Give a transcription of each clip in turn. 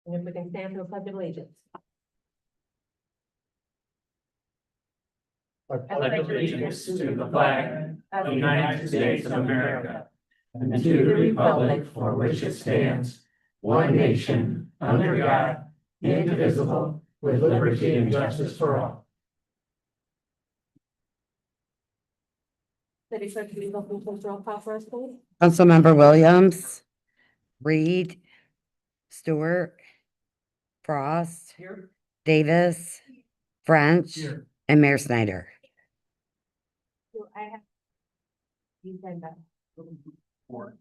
And if we can stand for the pledge of allegiance. I pledge allegiance to the flag of the United States of America and to the republic for which it stands, one nation, under God, indivisible, with liberty and justice for all. City Clerk, can you open the roll call for us, please? Councilmember Williams, Reed, Stewart, Frost, Davis, French, and Mayor Snyder. Do I have? You said that. Four.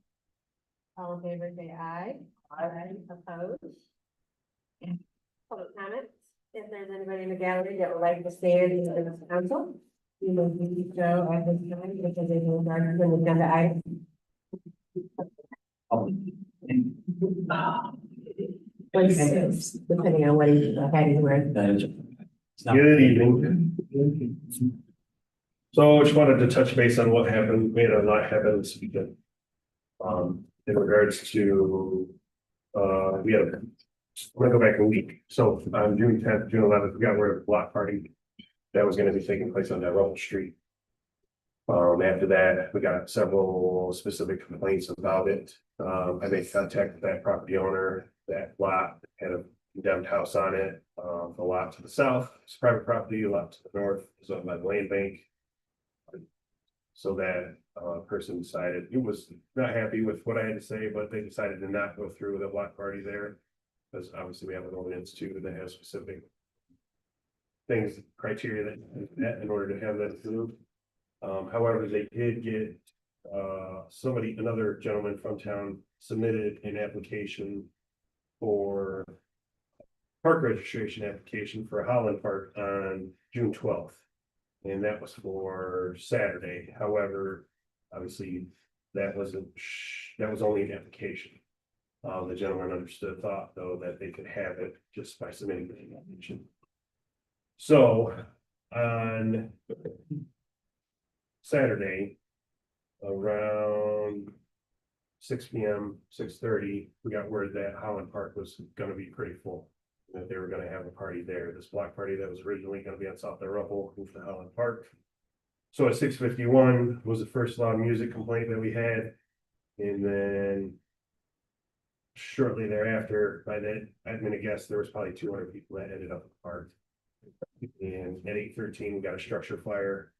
All in favor, say aye. Aye. Opposed? Public comments. If there's anybody in the gallery that would like to stand in the council, you may do so at this time because they will start an agenda item. Depending on what he's heading with. Good evening. So I just wanted to touch base on what happened, may or not happen this weekend. In regards to, we had, I'm gonna go back a week. So on June 10th, June 11th, we got rid of a block party that was gonna be taking place on that Russell Street. After that, we got several specific complaints about it. I made contact with that property owner. That lot had a condemned house on it. A lot to the south, it's private property, a lot to the north, is owned by the land bank. So that person decided, he was not happy with what I had to say, but they decided to not go through with a block party there. Because obviously we have an ordinance too that has specific things, criteria that met in order to have that approved. However, they did get another gentleman from town submitted an application for park registration application for Holland Park on June 12th. And that was for Saturday. However, obviously that was only an application. The gentleman thought though that they could have it just by submitting the application. So on Saturday, around 6 p.m., 6:30, we got word that Holland Park was gonna be pretty full. That they were gonna have a party there. This block party that was originally gonna be on South Dalrymple moved to Holland Park. So at 6:51 was the first loud music complaint that we had. And then shortly thereafter, by then, I'm gonna guess there was probably 200 people that ended up at the park. And at 8:13, we got a structure fire.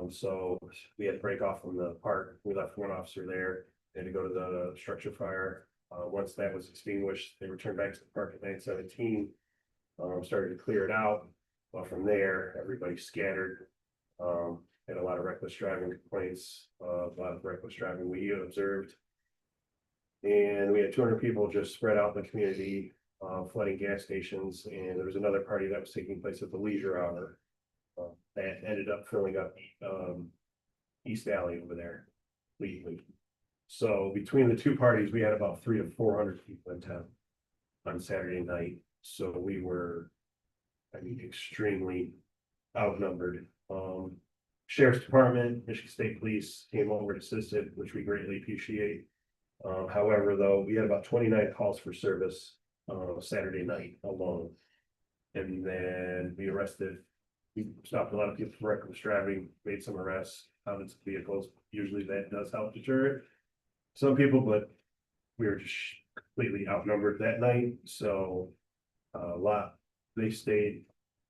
So we had to break off from the park. We left one officer there, had to go to the structure fire. Once that was extinguished, they returned back to the park at 9:17. Started to clear it out. But from there, everybody scattered. Had a lot of reckless driving complaints, a lot of reckless driving we observed. And we had 200 people just spread out in the community, flooding gas stations. And there was another party that was taking place at the leisure hour. That ended up filling up East Alley over there, legally. So between the two parties, we had about 300 to 400 people in town on Saturday night. So we were, I mean, extremely outnumbered. Sheriff's Department, Michigan State Police came over and assisted, which we greatly appreciate. However, though, we had about 29 calls for service Saturday night alone. And then we stopped a lot of people for reckless driving, made some arrests, found some vehicles. Usually that does help deter some people, but we were just completely outnumbered that night. So they stayed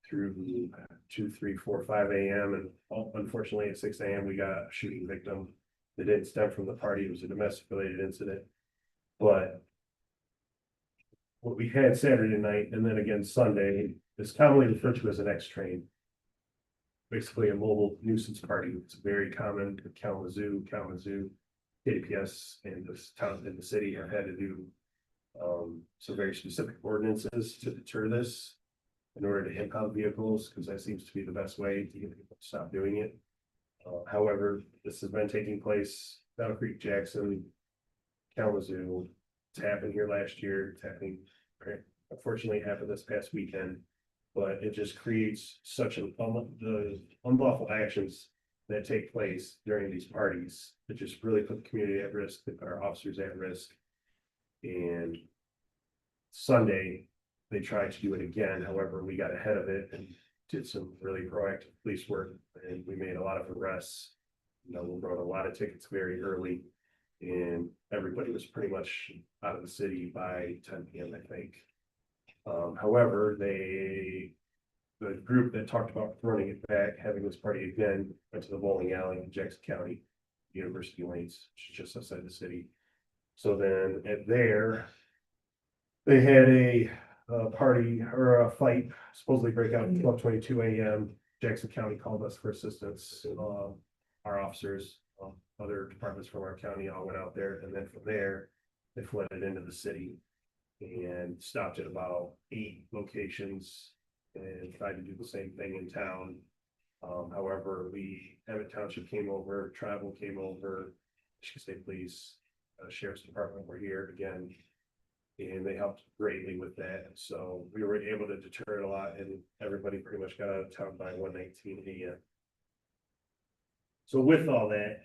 through 2, 3, 4, 5 a.m. and unfortunately at 6 a.m. we got a shooting victim that didn't stem from the party. It was a domestic related incident. But what we had Saturday night and then again Sunday is commonly referred to as an X-train. Basically a mobile nuisance party. It's very common in Kalamazoo, KDPS, and this town in the city have had to do some very specific ordinances to deter this in order to impound vehicles, because that seems to be the best way to get people to stop doing it. However, this has been taking place Battle Creek, Jackson, Kalamazoo. It's happened here last year. It's happening, unfortunately, happened this past weekend. But it just creates such the unlawful actions that take place during these parties that just really put the community at risk, put our officers at risk. And Sunday, they tried to do it again. However, we got ahead of it and did some really proactive police work, and we made a lot of arrests. You know, we wrote a lot of tickets very early, and everybody was pretty much out of the city by 10 p.m., I think. However, the group that talked about running it back, having this party again, went to the bowling alley in Jackson County, University Lanes, which is just outside the city. So then at there, they had a party or a fight supposedly break out at 12:22 a.m. Jackson County called us for assistance. Our officers, other departments from our county all went out there, and then from there, they flooded into the city and stopped at about 8 locations and tried to do the same thing in town. However, Emmett Township came over, Tribal came over, Michigan State Police, Sheriff's Department were here again, and they helped greatly with that. So we were able to deter it a lot, and everybody pretty much got out of town by 1:19 a.m. So with all that,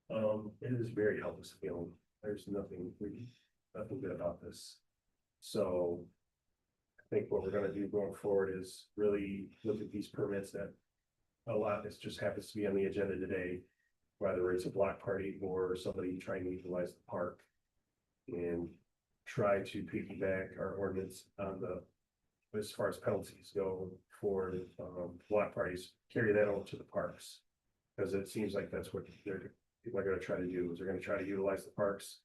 it is very helpless feeling. There's nothing good about this. So I think what we're gonna do going forward is really look at these permits that a lot, this just happens to be on the agenda today, whether it's a block party or somebody trying to utilize the park. And try to piggyback our ordinance on as far as penalties go for block parties, carry that over to the parks. Because it seems like that's what people are gonna try to do, is they're gonna try to utilize the parks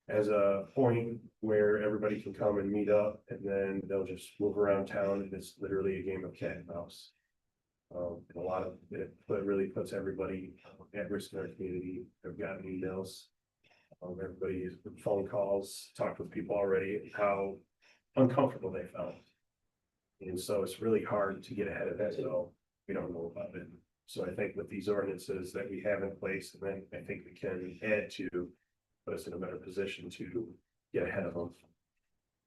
as a point where everybody can come and meet up, and then they'll just move around town, and it's literally a game of cat and mouse. And a lot of it really puts everybody at risk in our community. I've gotten emails. Everybody's phone calls, talked with people already, how uncomfortable they felt. And so it's really hard to get ahead of that, so we don't know about it. So I think with these ordinances that we have in place, and then I think we can add to, put us in a better position to get ahead of them.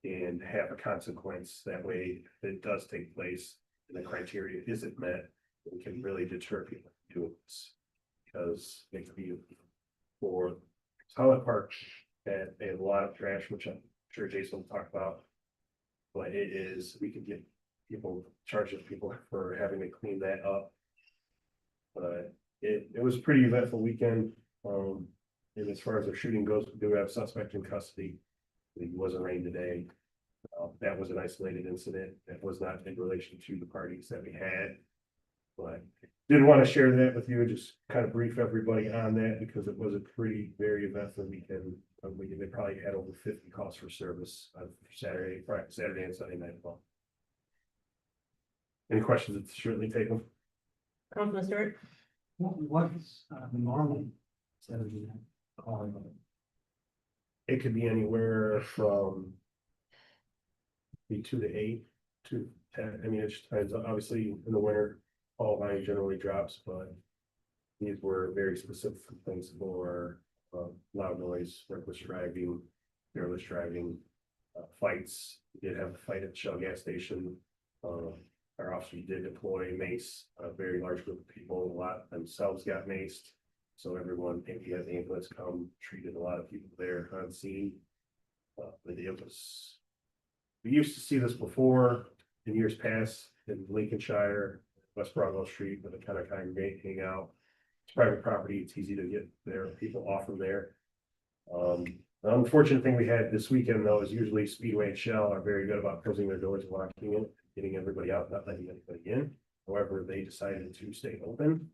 And have a consequence, that way if it does take place and the criteria isn't met, we can really deter people from doing this. Because it could be for Holland Park had a lot of trash, which I'm sure Jason will talk about. But it is, we could get charges people for having to clean that up. But it was a pretty eventful weekend. And as far as the shooting goes, we do have a suspect in custody. He was arraigned today. That was an isolated incident. That was not in relation to the parties that we had. But did want to share that with you, just kind of brief everybody on that, because it was a very eventful weekend. They probably had over 50 calls for service on Saturday and Sunday night. Well, any questions? Certainly take them. Councilman Stewart? What's the normal Saturday night calling of it? It could be anywhere from 2 to 8 to 10. I mean, it just depends. Obviously, in the winter, all volume generally drops, but these were very specific things for loud noise, reckless driving, careless driving, fights. We did have a fight at the Shell gas station. Our officers did deploy mace. A very large group of people, a lot themselves got maced. So everyone, if you had the ambulance come, treated a lot of people there on scene. But it was, we used to see this before in years past in Lincolnshire, West Broadwell Street, where they kind of congregate, hang out. It's private property, it's easy to get their people off from there. The unfortunate thing we had this weekend, though, is usually Speedway and Shell are very good about closing their doors and locking it, getting everybody out, not letting anybody in. However, they decided to stay open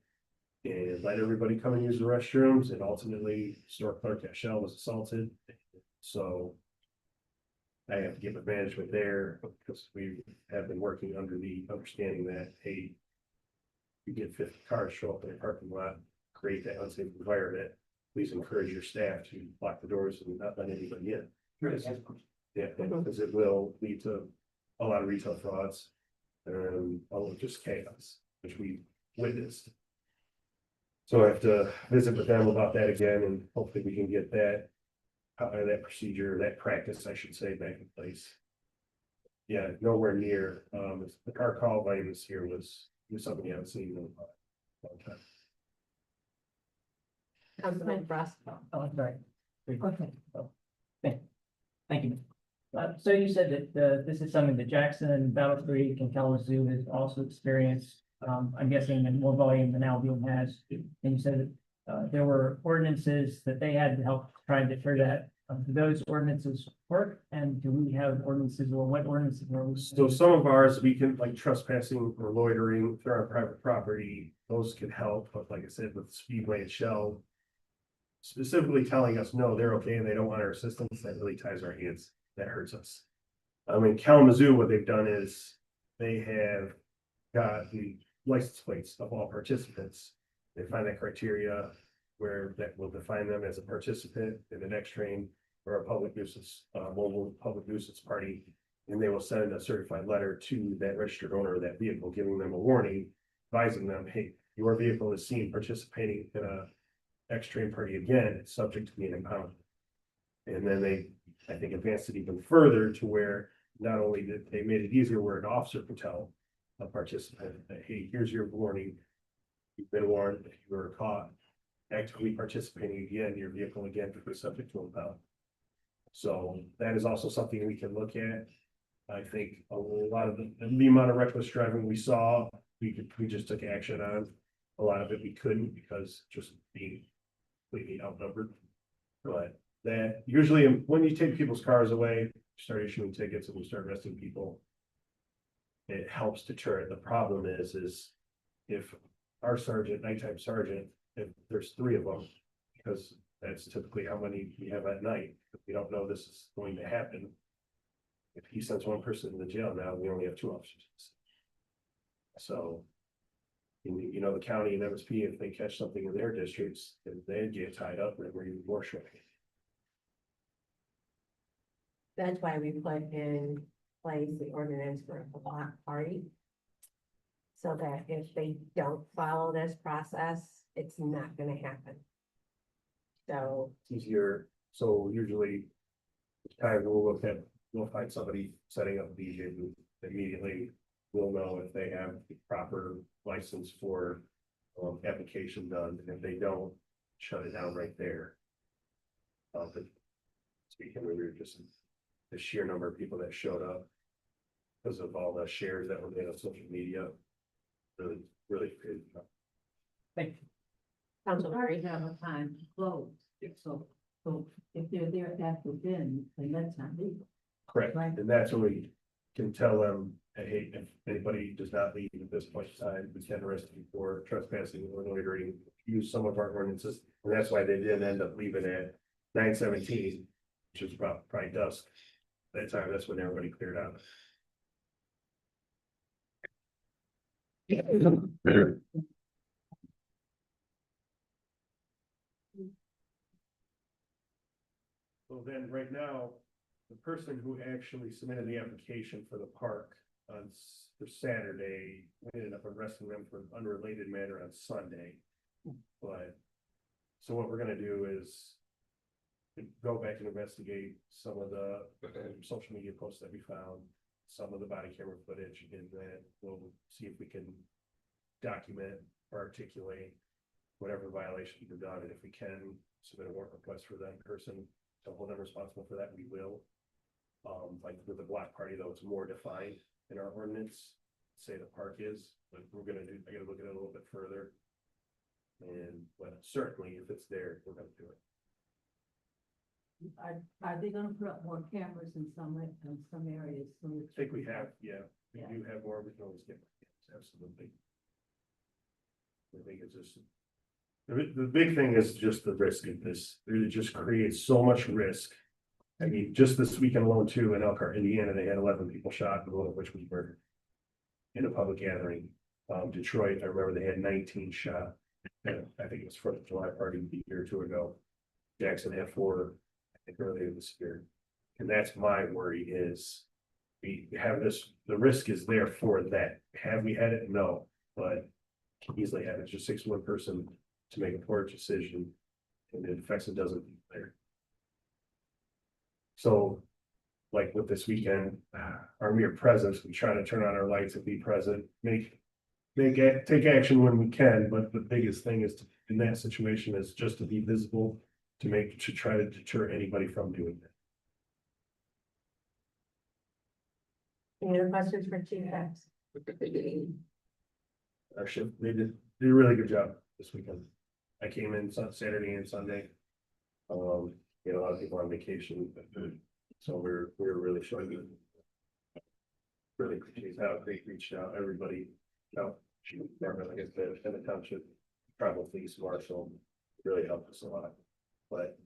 and let everybody come and use the restrooms, and ultimately store clerk at Shell was assaulted. So I have to give it management there, because we have been working under the understanding that, hey, you get 50 cars show up in a parking lot, create that unsafe environment. Please encourage your staff to lock the doors and not let anybody in. Yeah, because it will lead to a lot of retail frauds and just chaos, which we witnessed. So I have to visit with them about that again, and hopefully we can get that procedure, that practice, I should say, back in place. Yeah, nowhere near. The car call volume this year was something you haven't seen in a long time. Councilman Frost? Oh, that's right. Okay. Thank you. So you said that, this is something that Jackson, Battle Creek and Kalamazoo has also experienced, I'm guessing in more volume than Albion has. And you said that, there were ordinances that they had to help try and deter that. Do those ordinances work? And do we have ordinances, or what ordinances are we? So some of ours, we can like trespassing or loitering, if they're on private property, those can help, but like I said, with Speedway and Shell. Specifically telling us, no, they're okay and they don't want our assistance, that really ties our hands, that hurts us. I mean, Kalamazoo, what they've done is they have got the license plates of all participants. They find that criteria where that will define them as a participant in the next train or a public nuisance, mobile public nuisance party. And they will send a certified letter to that registered owner of that vehicle, giving them a warning, advising them, hey, your vehicle is seen participating in a X-train party again, it's subject to being impounded. And then they, I think, advanced it even further to where not only did they made it easier where an officer could tell a participant that, hey, here's your warning. You've been warned, if you were caught actively participating again, your vehicle again could be subject to impound. So that is also something we can look at. I think a lot of the amount of reckless driving we saw, we just took action on. A lot of it we couldn't because just being completely outnumbered. But that usually when you take people's cars away, start issuing tickets and we start arresting people, it helps deter it. The problem is if our sergeant, nighttime sergeant, if there's 3 of them, because that's typically how many we have at night. If we don't know this is going to happen. If he sends 1 person to the jail now, we only have 2 officers. So, you know, the county and MSP, if they catch something in their districts, then they get tied up and we're even more short. That's why we put in place the ordinance for a block party. So that if they don't follow this process, it's not gonna happen. So, It's easier, so usually. Time we'll find somebody setting up a DJ booth immediately. We'll know if they have the proper license for application done, and if they don't, shut it down right there. But speaking, we were just the sheer number of people that showed up because of all the shares that were made on social media. Really good. Thank you. Council Already Murray, have a time to close, so if they're there after then that's not legal. Correct, Right. and that's when we can tell them, hey, if anybody does not leave at this point in time, we can arrest you for trespassing or loitering, use some of our ordinances. And that's why they did end up leaving at 9:17, which is about probably dusk. That time, that's when everybody cleared out. So then right now, the person who actually submitted the application for the park on for Saturday, we ended up arresting them for an unrelated matter on Sunday. But, so what we're gonna do is go back and investigate some of the social media posts that we found, some of the body camera footage, and then we'll see if we can document or articulate whatever violations were done, and if we can submit a warrant request for that person to hold them responsible for that, we will. Like with the block party, though, it's more defined in our ordinance, say the park is, but we're gonna do, I gotta look at it a little bit further. And, but certainly if it's there, we're gonna do it. Are they gonna put up more cameras in some areas? So I think we have, yeah, we Yeah. do have more, we can always get, absolutely. I think it's just, the big thing is just the risk of this, it just creates so much risk. I mean, just this weekend alone too, in Elkhart, Indiana, they had 11 people shot, one of which was murdered. In a public gathering, Detroit, I remember they had 19 shot, and I think it was 4th of July party a year or 2 ago. Jackson had 4, I think earlier this year, and that's my worry is. We have this, the risk is there for that, have we had it? No, but can easily have it, just 6 1 person to make a poor decision, and it affects a dozen people there. So, like with this weekend, our mere presence, we try to turn on our lights and be present, take action when we can, but the biggest thing is in that situation is just to be visible, to try to deter anybody from doing that. Any other questions for Chief X? Our shift, they did a really good job this weekend. I came in Saturday and Sunday. A lot of people on vacation, so we're really showing you. Really appreciate how they reached out, everybody, like I said, in the township, tribal police, marshal, really helped us a lot. But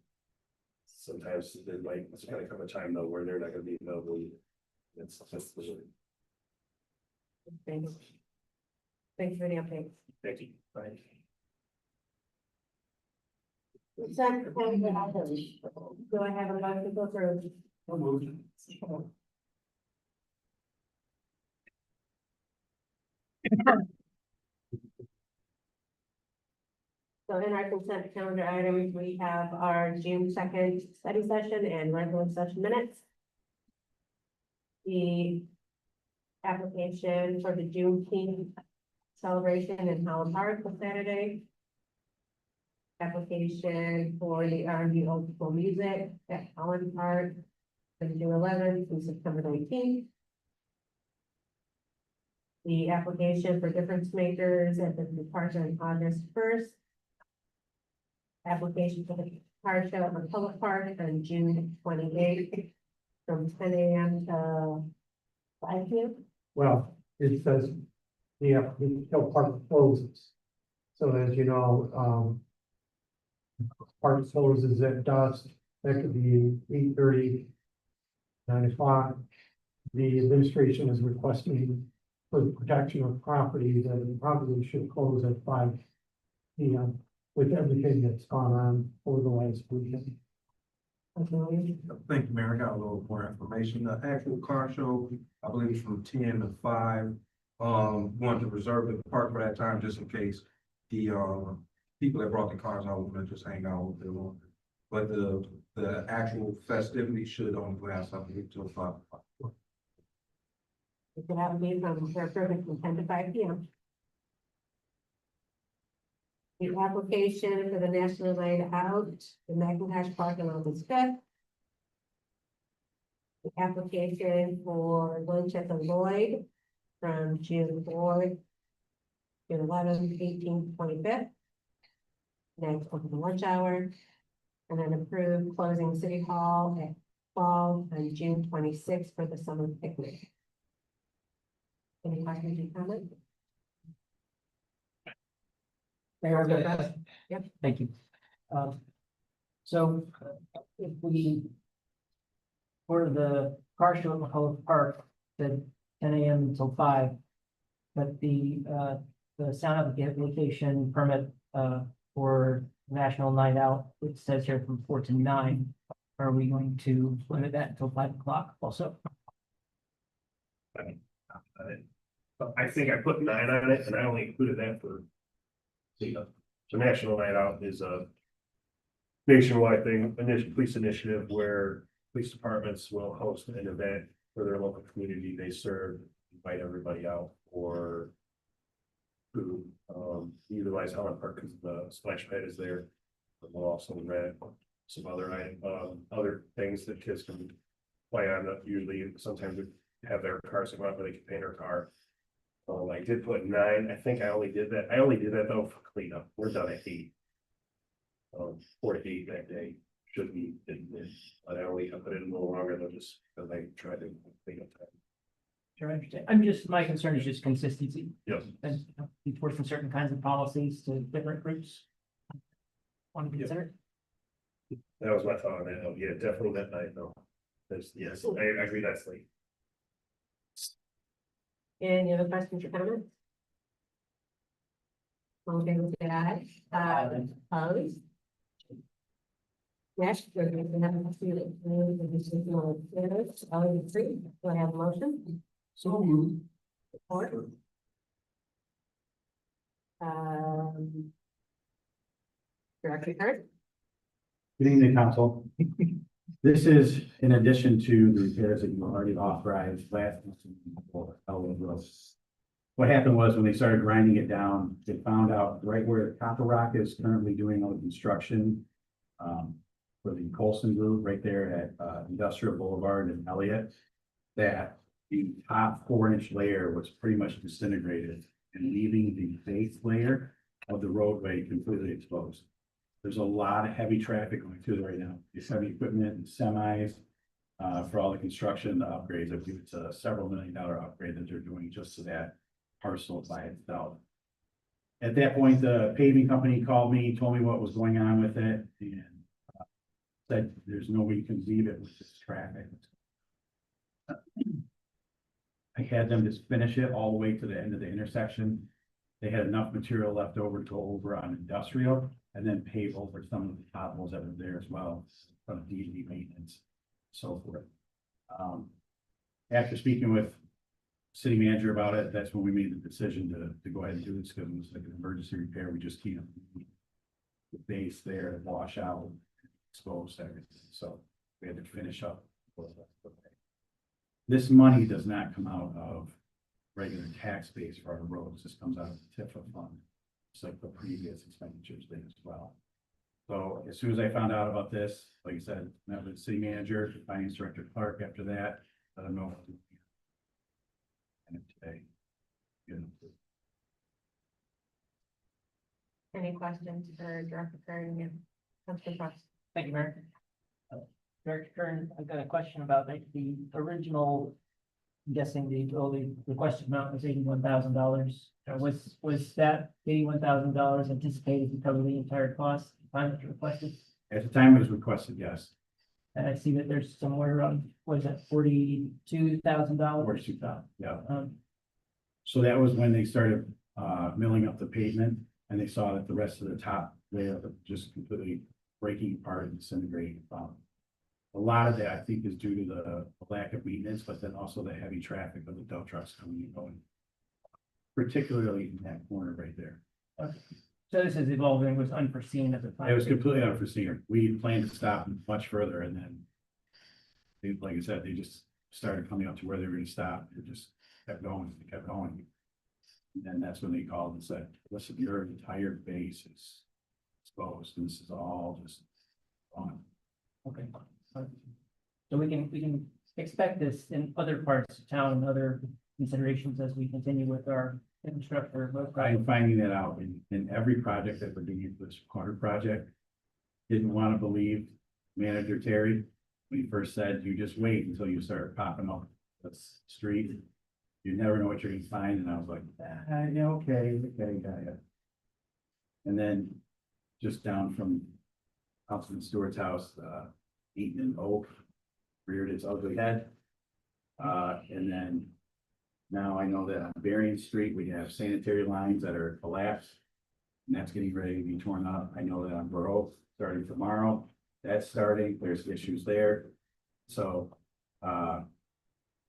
sometimes there might, it's gonna come a time though where they're not gonna be available. It's just, Thanks. Thanks for the update. thank you. Bye. Consent calendar items. Do I have a motion to go through? So in our consent calendar items, we have our June 2nd study session and regular session minutes. The application for the Juneteenth celebration in Holland Park for Saturday. Application for the R&B old school music at Holland Park from June 11th through September 19th. The application for difference makers at the park on August 1st. Application for the car show at McCullough Park on June 28th from 10 a.m. to 5 p.m. Well, it says the Hill Park closes. So as you know, park closes at dusk. That could be 8:30, 9 o'clock. The administration is requesting for the protection of property that it probably should close at 5 p.m. with everything that's gone on over the last weekend. Okay. Thank you, Mayor. I got a little more information. The actual car show, I believe it's from 10 to 5. Wanted to reserve the park for that time just in case the people that brought the cars out want to just hang out with them. But the actual festivity should only last up until 5 o'clock. So that would be from 10 to 5 p.m. The application for the National Night Out, the McIntosh Park on August 5th. The application for lunch at the Lloyd from June 4th, June 11th, 18th, 25th. Next, open the lunch hour. And then approve closing City Hall at 12 on June 26th for the summer picnic. Any questions or comments? Yep. Thank you. So if we for the car show at McCullough Park, the 10 a.m. until 5, but the sound amplification permit for National Night Out, it says here from 4 to 9. Are we going to limit that until 5 o'clock also? I think I put 9 on it, and I only included that for. So National Night Out is a nationwide thing, police initiative where police departments will host an event for their local community they serve, invite everybody out for food. Utilize Holland Park because the splash pad is there. But we'll also rent some other things that kids can play on. Usually, sometimes we have their cars come out where they can paint their car. I did put 9. I think I only did that. I only did that though for cleanup. We're done at 8. 4 to 8 that day should be in this, but I put it a little longer than just because I tried to clean up time. Sure, I understand. My concern is just consistency. Yes. And enforcing certain kinds of policies to different groups. Want to consider? That was my thought on that. Oh, yeah, definitely that night though. Yes, I agree that's late. Any other questions or comments? All in favor, say aye. Opposed? Next, we're going to have a few, do I have a motion? So moved. Support? Director Hurd? Good evening, council. This is in addition to the repairs that you already authorized last month for Elwood Road. What happened was when they started grinding it down, they found out right where Copper Rock is currently doing all the construction for the Colson Group right there at Industrial Boulevard and Elliott, that the top 4-inch layer was pretty much disintegrated and leaving the base layer of the roadway completely exposed. There's a lot of heavy traffic going through there right now. There's heavy equipment and semis for all the construction, the upgrades. I believe it's a several $1 million upgrade that they're doing just to that parcel by itself. At that point, the paving company called me, told me what was going on with it, and said there's no way you can leave it with this traffic. I had them just finish it all the way to the end of the intersection. They had enough material left over to go over on industrial and then pave over some of the potholes that were there as well, from DD maintenance, so forth. After speaking with city manager about it, that's when we made the decision to go ahead and do this, because it was like an emergency repair. We just can't leave the base there to wash out, expose everything, so we had to finish up. This money does not come out of regular tax base for our roads. This comes out of the TIFA fund. It's like the previous expenditures did as well. So as soon as I found out about this, like I said, met with the city manager, finance director Clark after that, let them know. And today. Any questions for Director Kern? Yeah. Councilman Frost? Thank you, Mayor. Director Kern, I've got a question about like the original, I'm guessing the requested amount was $81,000. Was that $81,000 anticipated to cover the entire cost, the time that you requested? At the time it was requested, yes. And I see that there's somewhere around, what is that, $42,000? $42,000, yeah. So that was when they started milling up the pavement, and they saw that the rest of the top layer was just completely breaking apart and disintegrating. A lot of that, I think, is due to the lack of maintenance, but then also the heavy traffic of the dump trucks coming and going, particularly in that corner right there. Okay. So this is evolving, was unforeseen at the time. It was completely unforeseen. We planned to stop much further, and then, like I said, they just started coming up to where they were going to stop. It just kept going, it kept going. And then that's when they called and said, listen, your entire base is exposed, and this is all just gone. Okay. So we can expect this in other parts of town and other considerations as we continue with our infrastructure. I'm finding that out in every project that we're doing for this corner project. Didn't want to believe Manager Terry when he first said, you just wait until you start popping up the street. You never know what you're gonna find. And I was like, yeah, okay, got it. And then just down from Councilman Stewart's house, Eaton and Oak reared its ugly head. And then now I know that on Berrien Street, we have sanitary lines that are collapsed, and that's getting ready to be torn up. I know that on Borough, starting tomorrow, that's starting, there's issues there. So,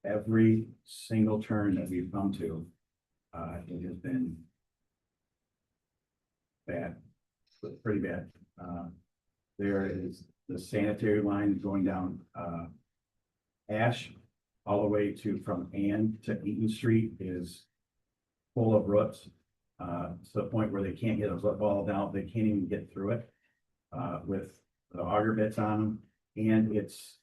every single turn that we've come to, it has been bad, pretty bad. There is the sanitary line going down, Ash, all the way to from Ann to Eaton Street is full of roots, to the point where they can't get a foot ball down, they can't even get through it, with the auger bits on them, and it's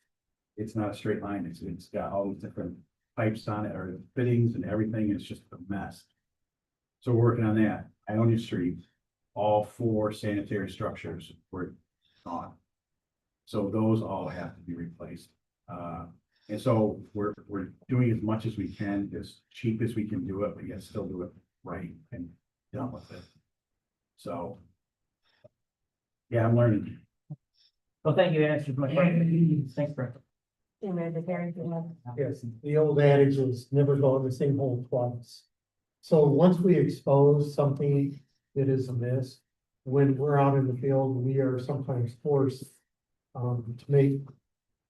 not a straight line, it's got all these different pipes on it, or fittings and everything, it's just a mess. So we're working on that. Ionia Street, all 4 sanitary structures were gone. So those all have to be replaced. And so we're doing as much as we can, as cheap as we can do it, but yet still do it right and done with it. So, yeah, I'm learning. Well, thank you, you answered my question. Thanks, Brent. Manager Terry? Yes, the old adage is never go in the same hole twice. So once we expose something that is amiss, when we're out in the field, we are sometimes forced to make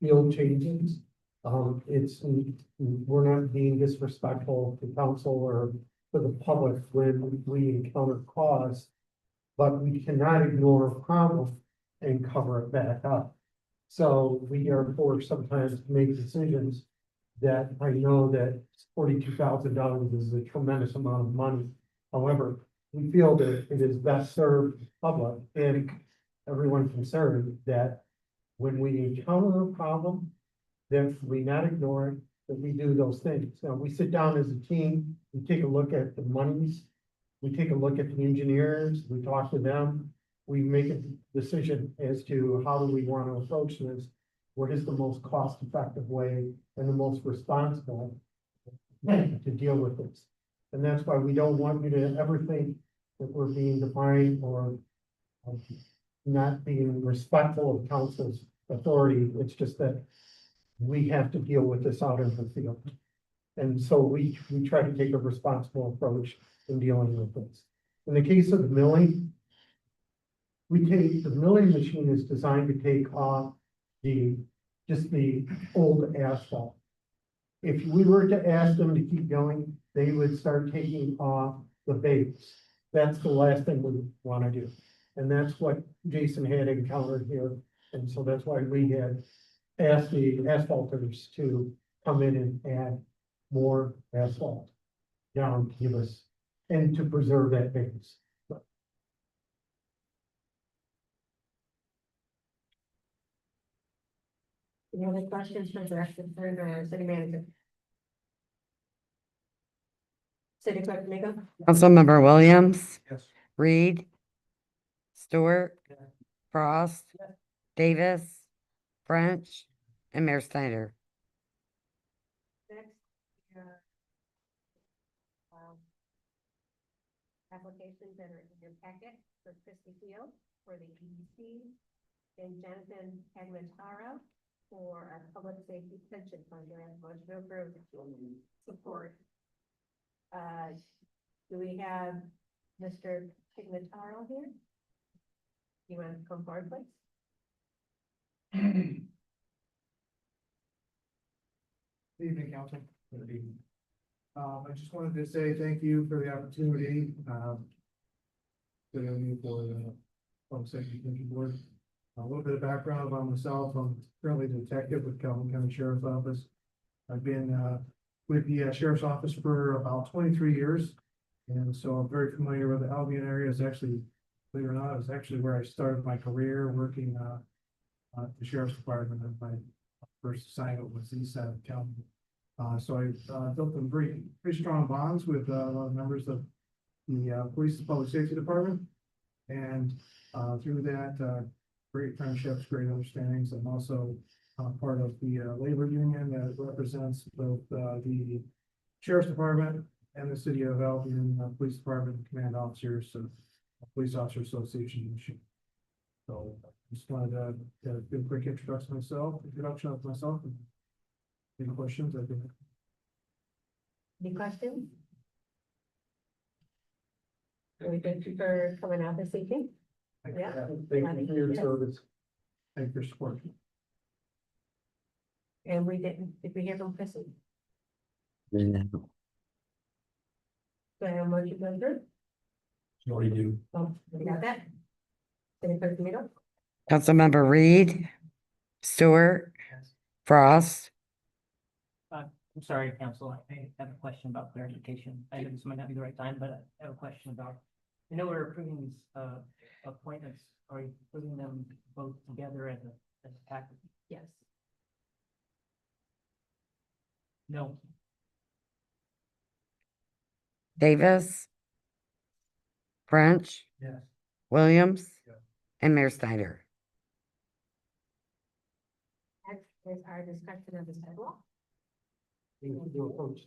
field changes. We're not being disrespectful to council or to the public when we encounter cause, but we cannot ignore a problem and cover it back up. So we are forced sometimes to make decisions that I know that $42,000 is a tremendous amount of money. However, we feel that it is best served the public and everyone concerned that when we encounter a problem, then we not ignore it, that we do those things. Now, we sit down as a team, we take a look at the monies, we take a look at the engineers, we talk to them, we make a decision as to how do we want to approach this, what is the most cost-effective way and the most responsible to deal with this. And that's why we don't want you to ever think that we're being defiant or not being respectful of council's authority. It's just that we have to deal with this out in the field. And so we try to take a responsible approach in dealing with this. In the case of the milling, the milling machine is designed to take off just the old asphalt. If we were to ask them to keep going, they would start taking off the base. That's the last thing we want to do. And that's what Jason had encountered here. And so that's why we had asked the asphalters to come in and add more asphalt down to give us, and to preserve that base. Any other questions for Director or City Manager? City Clerk Domingo? Councilmember Williams, Yes. Reed, Stewart, Frost, Davis, French, and Mayor Snyder. Next, applications that are in your packet for Christie Field for the EDC and Jonathan Agmentaro for our public safety pension fund. Do I have a motion to approve? Support. Do we have Mr. Agmentaro here? You want to come forward, please? Good evening, council. Good evening. I just wanted to say thank you for the opportunity, to you for the public safety commission board. A little bit of background about myself. I'm currently a detective with Calhoun County Sheriff's Office. I've been, with the sheriff's office for about 23 years. And so I'm very familiar with the Albion area. It's actually, believe it or not, it's actually where I started my career working, at the sheriff's department. And my first assignment was east side of county. So I built some pretty strong bonds with a lot of members of the police and public safety department. And through that, great friendships, great understandings. I'm also part of the labor union that represents both the sheriff's department and the city of Albion Police Department command officers, Police Officer Association. So just wanted to do a quick introduction of myself. Any questions? Any questions? We thank you for coming out this evening. Yeah. Thank you for your service. Thank you for your support. And did we hear from Chrissy? No. Do I have a motion to adjourn? What do you do? Oh, we got that? City Clerk Domingo? Councilmember Reed, Stewart, Frost, I'm sorry, council, I have a question about clarification. I know this might not be the right time, but I have a question about, I know we're approving these, appointments. Are you putting them both together as a package? Yes. No. Davis, French, Yes. Williams, Yeah. and Mayor Snyder. Next is our discussion of the sidewalk. We need to do a coach,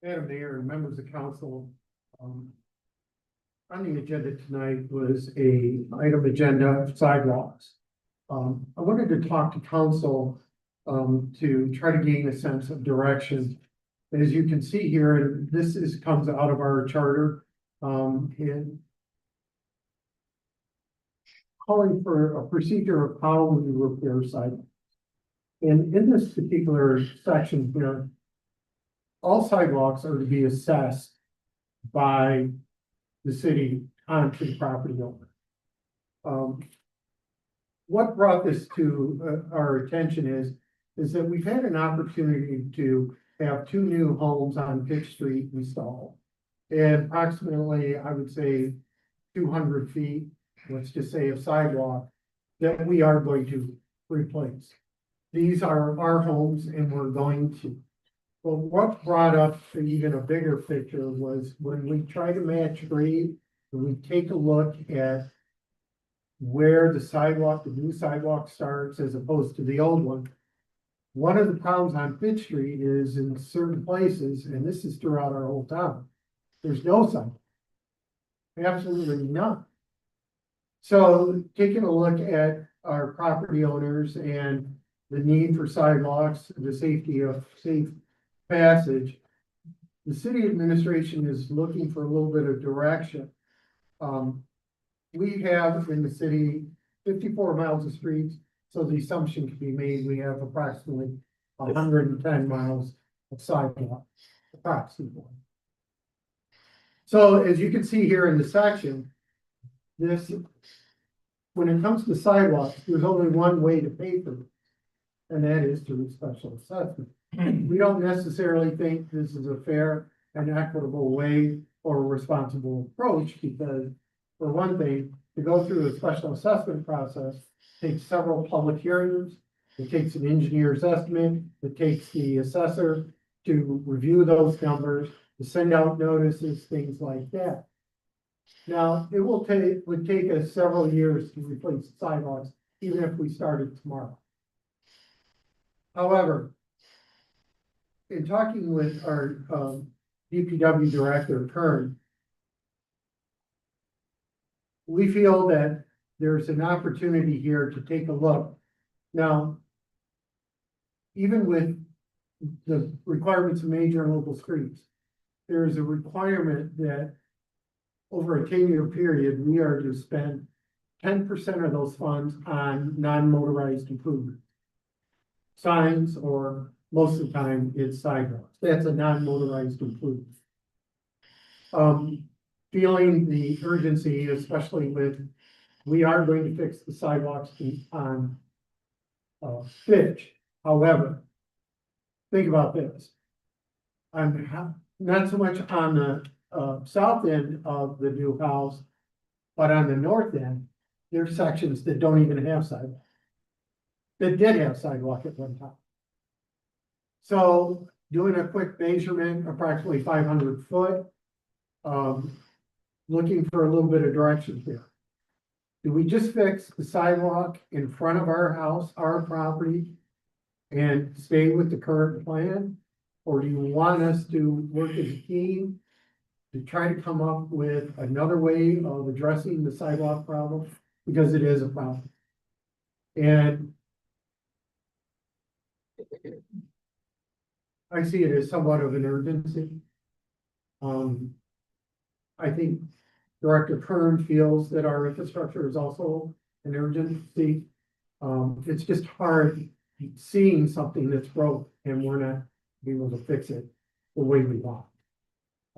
Madam Mayor and members of council, on the agenda tonight was a item agenda of sidewalks. I wanted to talk to council to try to gain a sense of direction. As you can see here, this comes out of our charter, and calling for a procedure of how we repair sidewalks. And in this particular section here, all sidewalks are to be assessed by the city onto the property owner. What brought this to our attention is that we've had an opportunity to have two new homes on Fifth Street installed. And approximately, I would say, 200 feet, let's just say, of sidewalk that we are going to replace. These are our homes and we're going to. But what brought up even a bigger picture was when we try to match grade, when we take a look at where the sidewalk, the new sidewalk starts as opposed to the old one. One of the problems on Fifth Street is in certain places, and this is throughout our whole town, there's no sidewalk. Absolutely none. So taking a look at our property owners and the need for sidewalks, the safety of safe passage, the city administration is looking for a little bit of direction. We have in the city 54 miles of streets, so the assumption can be made we have approximately 110 miles of sidewalk, approximately. So as you can see here in the section, this, when it comes to sidewalks, there's only one way to pay for it, and that is through special assessment. We don't necessarily think this is a fair and equitable way or a responsible approach because, for one thing, to go through a special assessment process takes several public hearings. It takes an engineer's estimate. It takes the assessor to review those numbers, to send out notices, things like that. Now, it would take us several years to replace the sidewalks, even if we started tomorrow. However, in talking with our DPW director, Kern, we feel that there's an opportunity here to take a look. Now, even with the requirements of major and local streets, there is a requirement that over a 10-year period, we are to spend 10% of those funds on non-motorized improvement. Signs, or most of the time it's sidewalks. That's a non-motorized improvement. Feeling the urgency, especially with, we are going to fix the sidewalks on Fitch. However, think about this. I'm not so much on the south end of the new house, but on the north end, there's sections that don't even have sidewalk. That did have sidewalk at one time. So doing a quick measurement, approximately 500 foot, looking for a little bit of direction here. Do we just fix the sidewalk in front of our house, our property, and stay with the current plan? Or do you want us to work as a team to try to come up with another way of addressing the sidewalk problem? Because it is a problem. And I see it as somewhat of an urgency. I think Director Kern feels that our infrastructure is also an urgency. It's just hard seeing something that's broke and we're not able to fix it the way we want.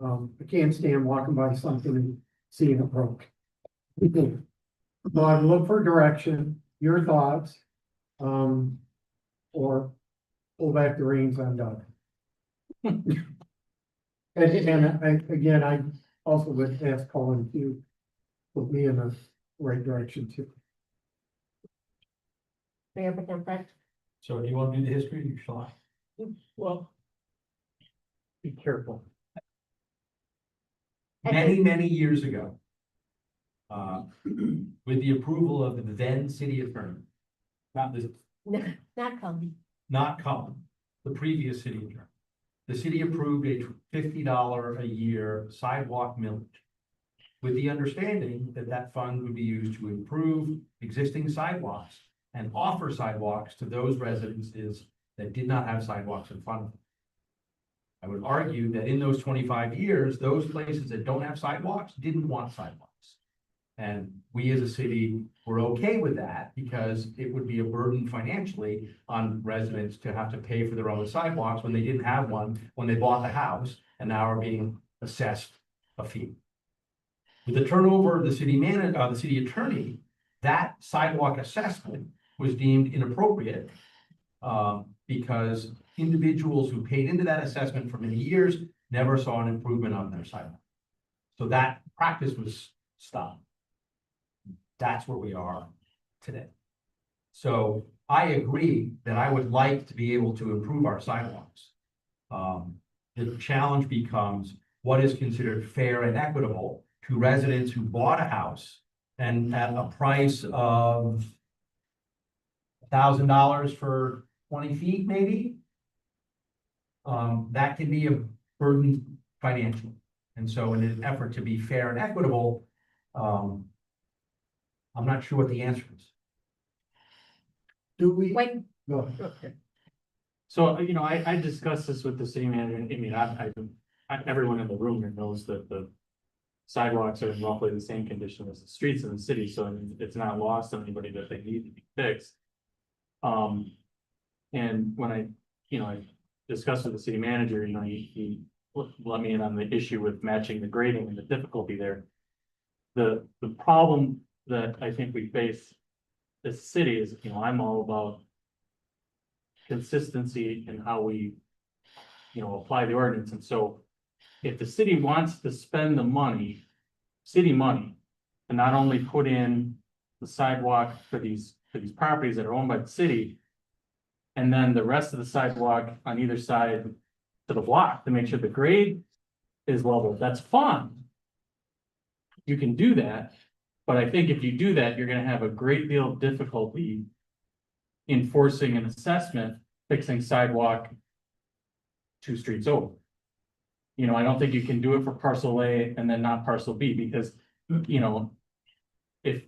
I can't stand walking by something and seeing it broke. So I'd look for direction, your thoughts, or pull back the reins on Doug. And I also would ask Colin to put me in the right direction too. Mayor Pro Tem Fred? So do you want to do the history, or you shall I? Well, Be careful. Many years ago, with the approval of the then city attorney, Not Colin. not Cullen, the previous city attorney, the city approved a $50 a year sidewalk millage, with the understanding that that fund would be used to improve existing sidewalks and offer sidewalks to those residences that did not have sidewalks in front of them. I would argue that in those 25 years, those places that don't have sidewalks didn't want sidewalks. And we as a city were okay with that because it would be a burden financially on residents to have to pay for their own sidewalks when they didn't have one when they bought the house and now are being assessed a fee. With the turnover of the city manager, the city attorney, that sidewalk assessment was deemed inappropriate. Because individuals who paid into that assessment for many years never saw an improvement on their sidewalk. So that practice was stopped. That's where we are today. So I agree that I would like to be able to improve our sidewalks. The challenge becomes what is considered fair and equitable to residents who bought a house and at a price of $1,000 for 20 feet, maybe. That can be a burden financially. And so in an effort to be fair and equitable, I'm not sure what the answer is. Do we? Wait, Go. So, you know, I discussed this with the city manager, and I mean, everyone in the room here knows that the sidewalks are in roughly the same condition as the streets in the city, so I mean, it's not lost on anybody that they need to be fixed. And when I discussed with the city manager, he let me in on the issue with matching the grading and the difficulty there. The problem that I think we face as a city is, I'm all about consistency in how we, apply the ordinance. And so if the city wants to spend the money, city money, to not only put in the sidewalk for these properties that are owned by the city, and then the rest of the sidewalk on either side to the block to make sure the grade is level, that's fine. You can do that, but I think if you do that, you're gonna have a great deal of difficulty enforcing an assessment, fixing sidewalk 2 streets over. I don't think you can do it for parcel A and then not parcel B, because, if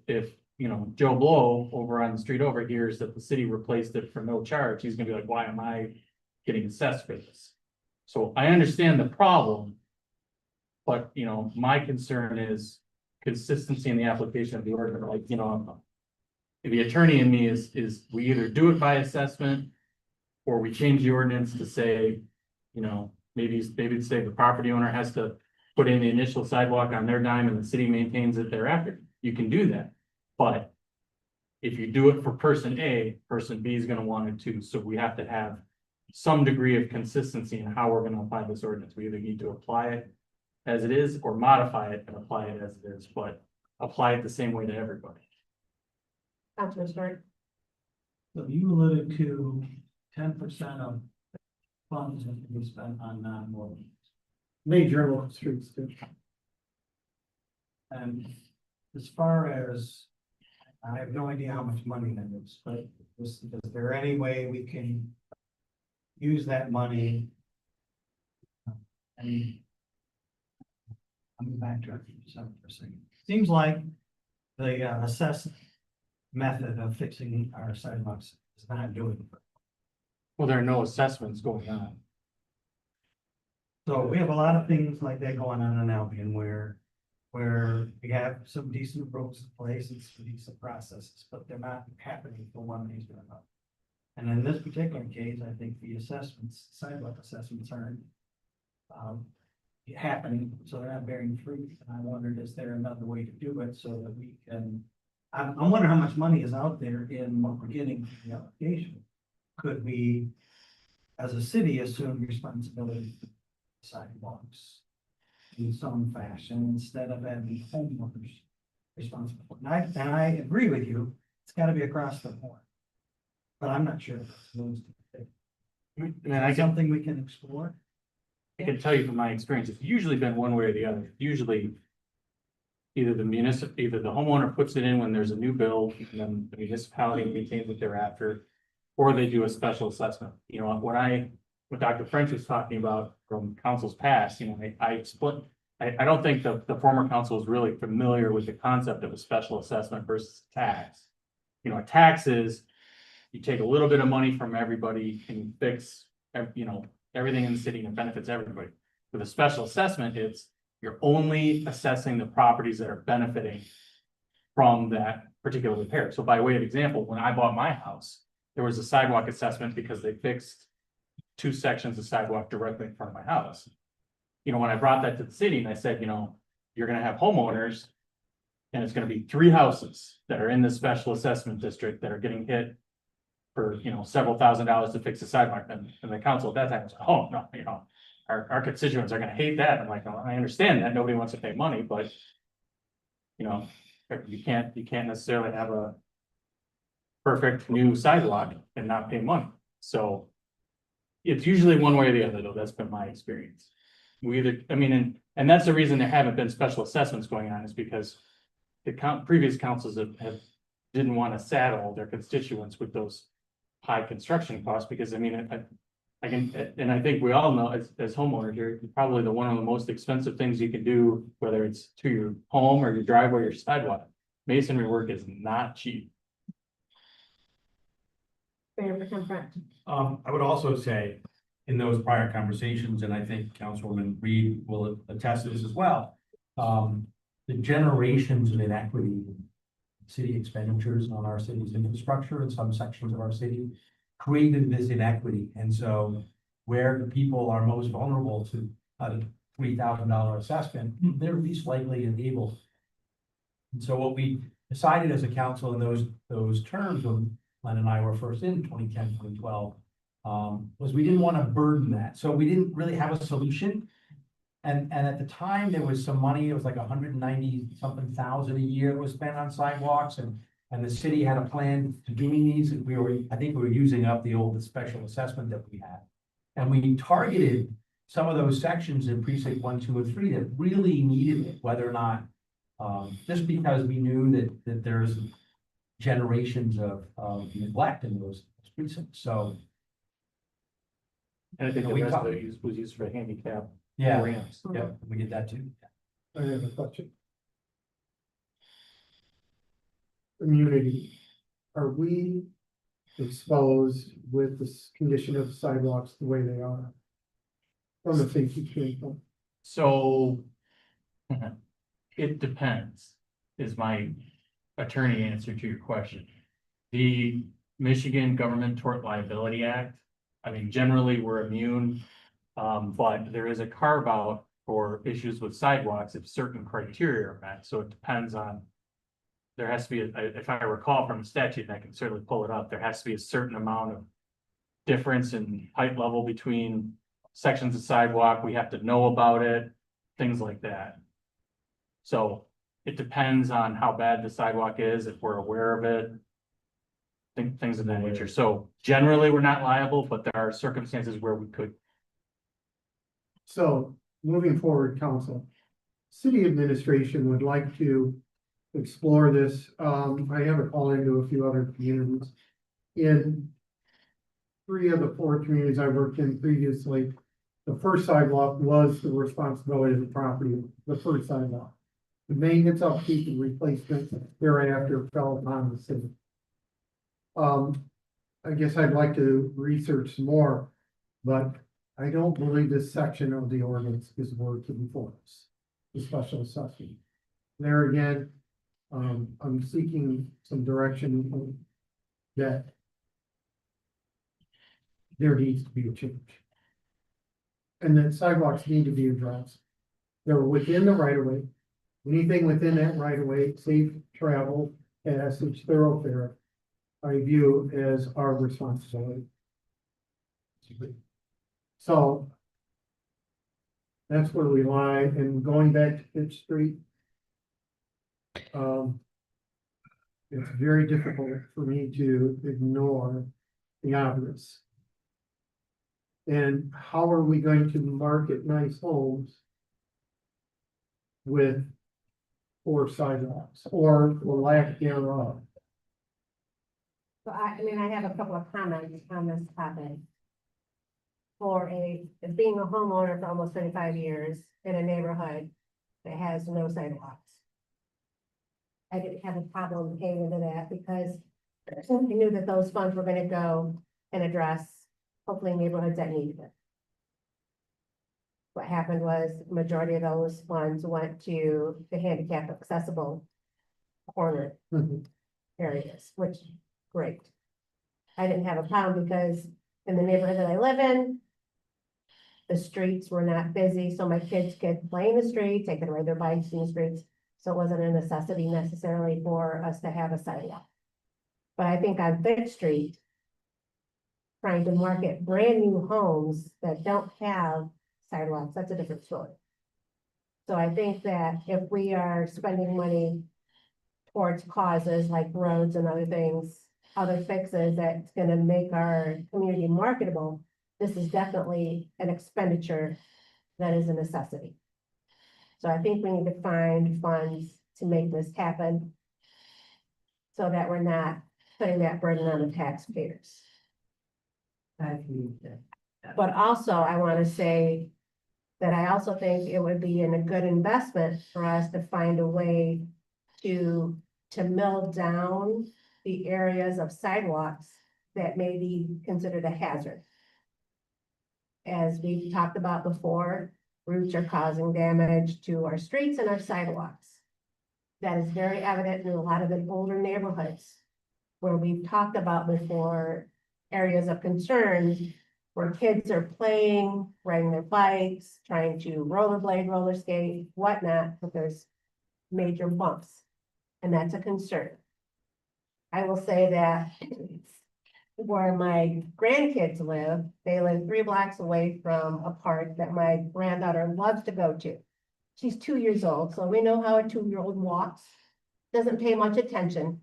Joe Blow over on the street over hears that the city replaced it for no charge, he's gonna be like, why am I getting assessed for this? So I understand the problem. But, my concern is consistency in the application of the order, like, the attorney in me is we either do it by assessment. Or we change the ordinance to say, maybe say the property owner has to put in the initial sidewalk on their dime and the city maintains it thereafter. You can do that. But if you do it for person A, person B is gonna want it too. So we have to have some degree of consistency in how we're gonna apply this ordinance. We either need to apply it as it is or modify it and apply it as it is, but apply it the same way to everybody. Councilman Stewart. So you alluded to 10% of funds that can be spent on non-road. Major local streets too. And as far as, I have no idea how much money that is, but is there any way we can use that money? And I'm backtracking something for a second. Seems like the assessment method of fixing our sidewalks is not doing it. Well, there are no assessments going on. So we have a lot of things like that going on in Albion where we have some decent roads in place and some decent processes, but they're not happening for one reason or another. And in this particular case, I think the assessments, sidewalk assessments aren't happening, so they're not bearing fruit. And I wondered, is there another way to do it so that we can, I'm wondering how much money is out there in what we're getting for the application. Could we, as a city, assume responsibility for sidewalks in some fashion instead of having homeowners responsible? And I agree with you, it's gotta be across the board. But I'm not sure if it's those two things. I Something we can explore. can tell you from my experience, it's usually been one way or the other. Usually either the homeowner puts it in when there's a new build, and then the municipality maintains it thereafter, or they do a special assessment. What Dr. French was talking about from councils past, I don't think the former council is really familiar with the concept of a special assessment versus tax. A tax is, you take a little bit of money from everybody and fix, everything in the city and it benefits everybody. With a special assessment, you're only assessing the properties that are benefiting from that particular repair. So by way of example, when I bought my house, there was a sidewalk assessment because they fixed two sections of sidewalk directly in front of my house. You know, when I brought that to the city and I said, you know, you're gonna have homeowners, and it's gonna be 3 houses that are in this special assessment district that are getting hit for, you know, several $1,000s to fix the sidewalk, and the council at that time was, oh, no, you know, our constituents are gonna hate that. I'm like, oh, I understand that, nobody wants to pay money, but you know, you can't necessarily have a perfect new sidewalk and not pay money. So it's usually one way or the other, though. That's been my experience. We either, I mean, and that's the reason there haven't been special assessments going on, is because the previous councils have didn't want to saddle their constituents with those high construction costs, because I mean, I can, and I think we all know as homeowners, you're probably one of the most expensive things you can do, whether it's to your home or your driveway or sidewalk. Masonry work is not cheap. I would also say, in those prior conversations, and I think Councilwoman Reed will attest to this as well, the generations of inequity in city expenditures on our city's infrastructure in some sections of our city created this inequity. And so where the people are most vulnerable to a $3,000 assessment, they're least likely and able. And so what we decided as a council in those terms, when Len and I were first in 2010, 2012, was we didn't want to burden that. So we didn't really have a solution. And at the time, there was some money, it was like 190 something thousand a year was spent on sidewalks, and the city had a plan to doing these. And I think we were using up the old special assessment that we had. And we targeted some of those sections in precinct 1, 2, and 3 that really needed it, whether or not, just because we knew that there's generations of neglect in those precincts. So. And I think the We rest talk- of it was used for handicap Yeah, ramps. yeah, we did that too. I have a question. Community, are we exposed with this condition of sidewalks the way they are? From a safety standpoint? So it depends, is my attorney answer to your question. The Michigan Government Tort Liability Act, I mean, generally we're immune, but there is a carve out for issues with sidewalks if certain criteria are met. So it depends on, there has to be, if I recall from the statute, and I can certainly pull it up, there has to be a certain amount of difference in height level between sections of sidewalk. We have to know about it, things like that. So it depends on how bad the sidewalk is, if we're aware of it. Things of that nature. So generally, we're not liable, but there are circumstances where we could. So, moving forward, council, city administration would like to explore this. I have a call into a few other communities. In 3 of the 4 communities I worked in previously, the first sidewalk was the responsibility of the property, the first sidewalk. The maintenance, upkeep, and replacement thereafter fell upon the city. I guess I'd like to research some more, but I don't believe this section of the ordinance is working for us, the special assessment. There again, I'm seeking some direction that there needs to be a change. And that sidewalks need to be addressed. They're within the right of way. Anything within that right of way, safe travel, passage, thoroughfare, I view as our responsibility. So that's where we lie. And going back to Fifth Street, it's very difficult for me to ignore the obvious. And how are we going to market nice homes with poor sidewalks or the lack thereof? So I mean, I have a couple of comments on this topic. For being a homeowner for almost 25 years in a neighborhood that has no sidewalks. I didn't have a problem paying into that because I knew that those funds were gonna go and address hopefully neighborhoods that needed it. What happened was majority of those funds went to the handicap accessible corner areas, which, great. I didn't have a problem because in the neighborhood that I live in, the streets were not busy, so my kids could play in the streets, they could ride their bikes in the streets. So it wasn't a necessity necessarily for us to have a sidewalk. But I think on Fifth Street, trying to market brand new homes that don't have sidewalks, that's a different story. So I think that if we are spending money towards causes like roads and other things, other fixes that's gonna make our community marketable, this is definitely an expenditure that is a necessity. So I think we need to find funds to make this happen so that we're not putting that burden on the taxpayers. I agree with that. But also, I want to say that I also think it would be a good investment for us to find a way to mill down the areas of sidewalks that may be considered a hazard. As we've talked about before, roots are causing damage to our streets and our sidewalks. That is very evident in a lot of the older neighborhoods where we've talked about before areas of concern where kids are playing, riding their bikes, trying to rollerblade, roller skate, whatnot, but there's major bumps. And that's a concern. I will say that where my grandkids live, they live 3 blocks away from a park that my granddaughter loves to go to. She's 2 years old, so we know how a 2-year-old walks, doesn't pay much attention.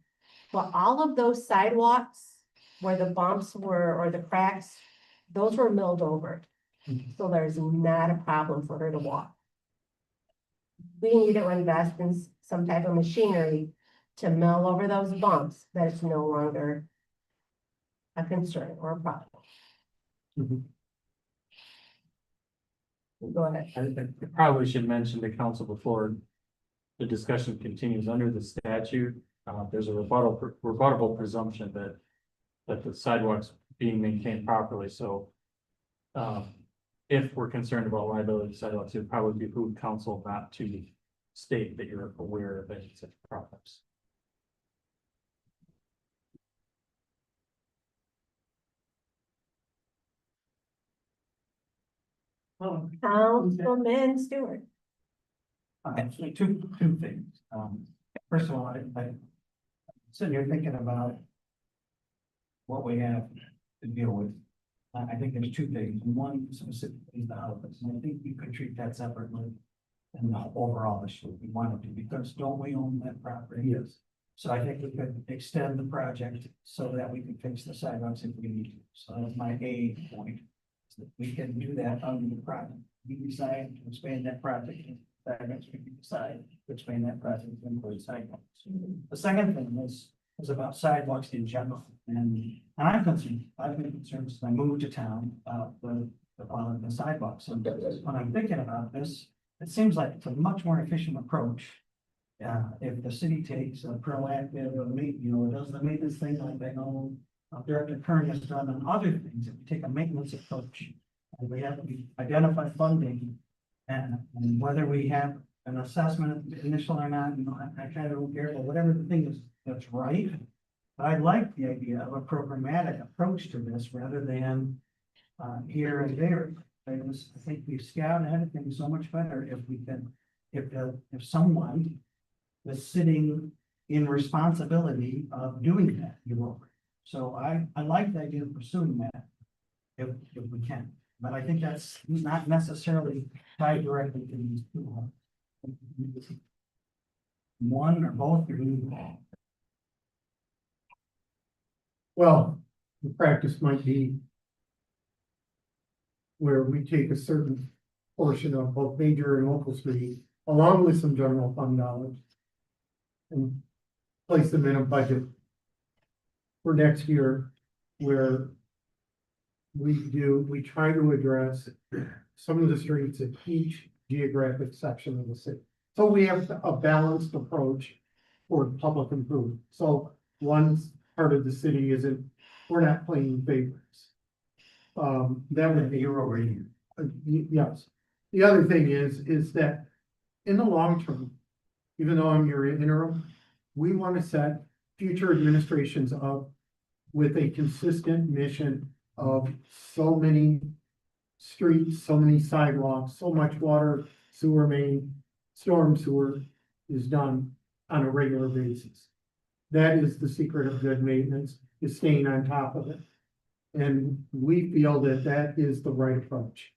But all of those sidewalks where the bumps were, or the cracks, those were milled over. So there's not a problem for her to walk. We need to invest in some type of machinery to mill over those bumps, that it's no longer a concern or a problem. Go ahead. I probably should mention to council before the discussion continues under the statute. There's a rebuttable presumption that the sidewalks being maintained properly, so. If we're concerned about liability of sidewalks, it would probably behoove council not to state that you're aware of any such problems. Councilman Stewart. Actually, two things. First of all, I sitting here thinking about what we have to deal with. I think there's 2 things. One specifically is the houses, and I think we could treat that separately than the overall issue we wanted to, because don't we own that property? Yes. So I think we could extend the project so that we can fix the sidewalks if we need to. So that's my A point. Is that we can do that under the project. We decide to expand that project. Sidewalks, we can decide to expand that project to include sidewalks. The second thing is about sidewalks in general. And I'm concerned, I've been concerned since I moved to town about the sidewalks. And when I'm thinking about this, it seems like it's a much more efficient approach. If the city takes a proactive, does the maintenance thing like they know Director Kern has done on other things. If we take a maintenance approach and we have to identify funding and whether we have an assessment initial or not, I kind of don't care, but whatever the thing is, that's right. But I like the idea of a programmatic approach to this rather than here and there. I think we've scouted ahead of things so much better if we can, if someone is sitting in responsibility of doing that, So I like the idea of pursuing that if we can, but I think that's not necessarily tied directly to these 2. One or both are needed. Well, the practice might be where we take a certain portion of both major and local street, along with some general fund dollars, and place them in a budget for next year, where we try to address some of the streets in each geographic section of the city. So we have a balanced approach for public improvement. So one part of the city isn't, we're not playing favorites. That would be You're over here. yes. The other thing is that in the long term, even though I'm your interim, we want to set future administrations up with a consistent mission of so many streets, so many sidewalks, so much water, sewer main, storm sewer is done on a regular basis. That is the secret of good maintenance, is staying on top of it. And we feel that that is the right approach.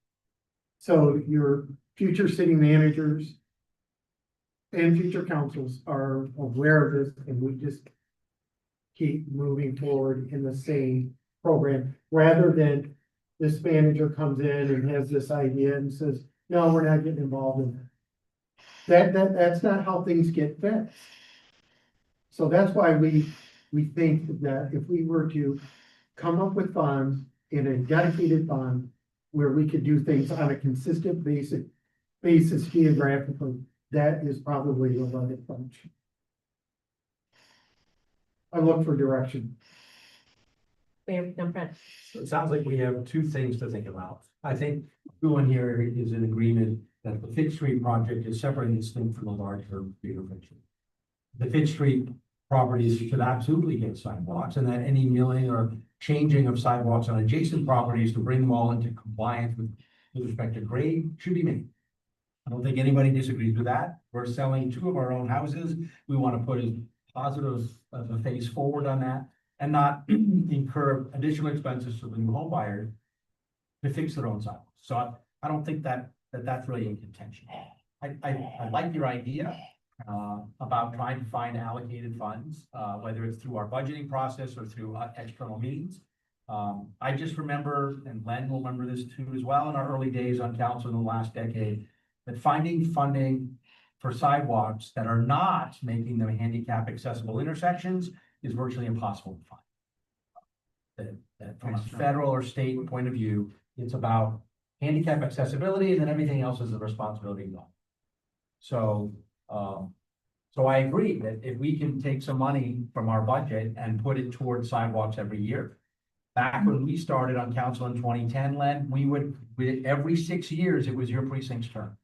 So your future city managers and future councils are aware of this, and we just keep moving forward in the same program, rather than this manager comes in and has this idea and says, no, we're not getting involved in that. That's not how things get fixed. So that's why we think that if we were to come up with funds in a dedicated fund where we could do things on a consistent basis geographically, that is probably the right approach. I look for direction. Mayor Pro Tem Fred. So it sounds like we have two things to think about. I think everyone here is in agreement that the Fifth Street project is separate and distinct from the larger bigger picture. The Fifth Street properties should absolutely get sidewalks, and that any milling or changing of sidewalks on adjacent properties to bring them all into compliance with respect to grade should be made. I don't think anybody disagrees with that. We're selling 2 of our own houses. We want to put as positive of a face forward on that and not incur additional expenses for the new home buyer to fix their own sidewalks. So I don't think that's really in contention. I like your idea about trying to find allocated funds, whether it's through our budgeting process or through external means. I just remember, and Len will remember this too as well, in our early days on council in the last decade, that finding funding for sidewalks that are not making them handicap accessible intersections is virtually impossible to find. That from a federal or state point of view, it's about handicap accessibility, and then everything else is the responsibility of God. So I agree that if we can take some money from our budget and put it towards sidewalks every year. Back when we started on council in 2010, Len, every 6 years, it was your precinct's turn.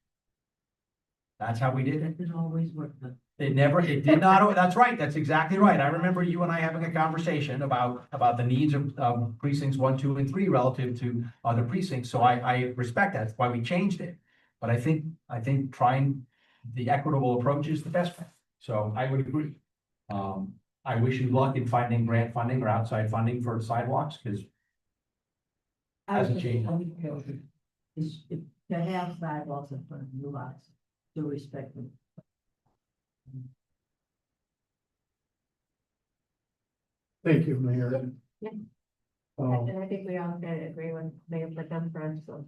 That's how we did it. That didn't always work. It did not, that's right, that's exactly right. I remember you and I having a conversation about the needs of precincts 1, 2, and 3 relative to other precincts, so I respect that, that's why we changed it. But I think trying the equitable approach is the best one, so I would agree. I wish you luck in finding grant funding or outside funding for sidewalks, because hasn't changed. Is to have sidewalks in front of new lots, to respect them. Thank you, Mayor. Yeah. Um, And I think we all can agree with Mayor Pro Tem Fred, so.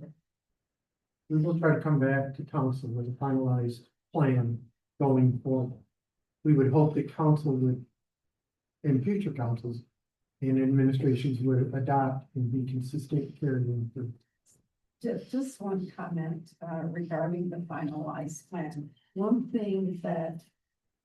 We will try to come back to council with a finalized plan going forward. We would hope that council would, and future councils and administrations would adopt and be consistent carrying through. Just one comment regarding the finalized plan. One thing that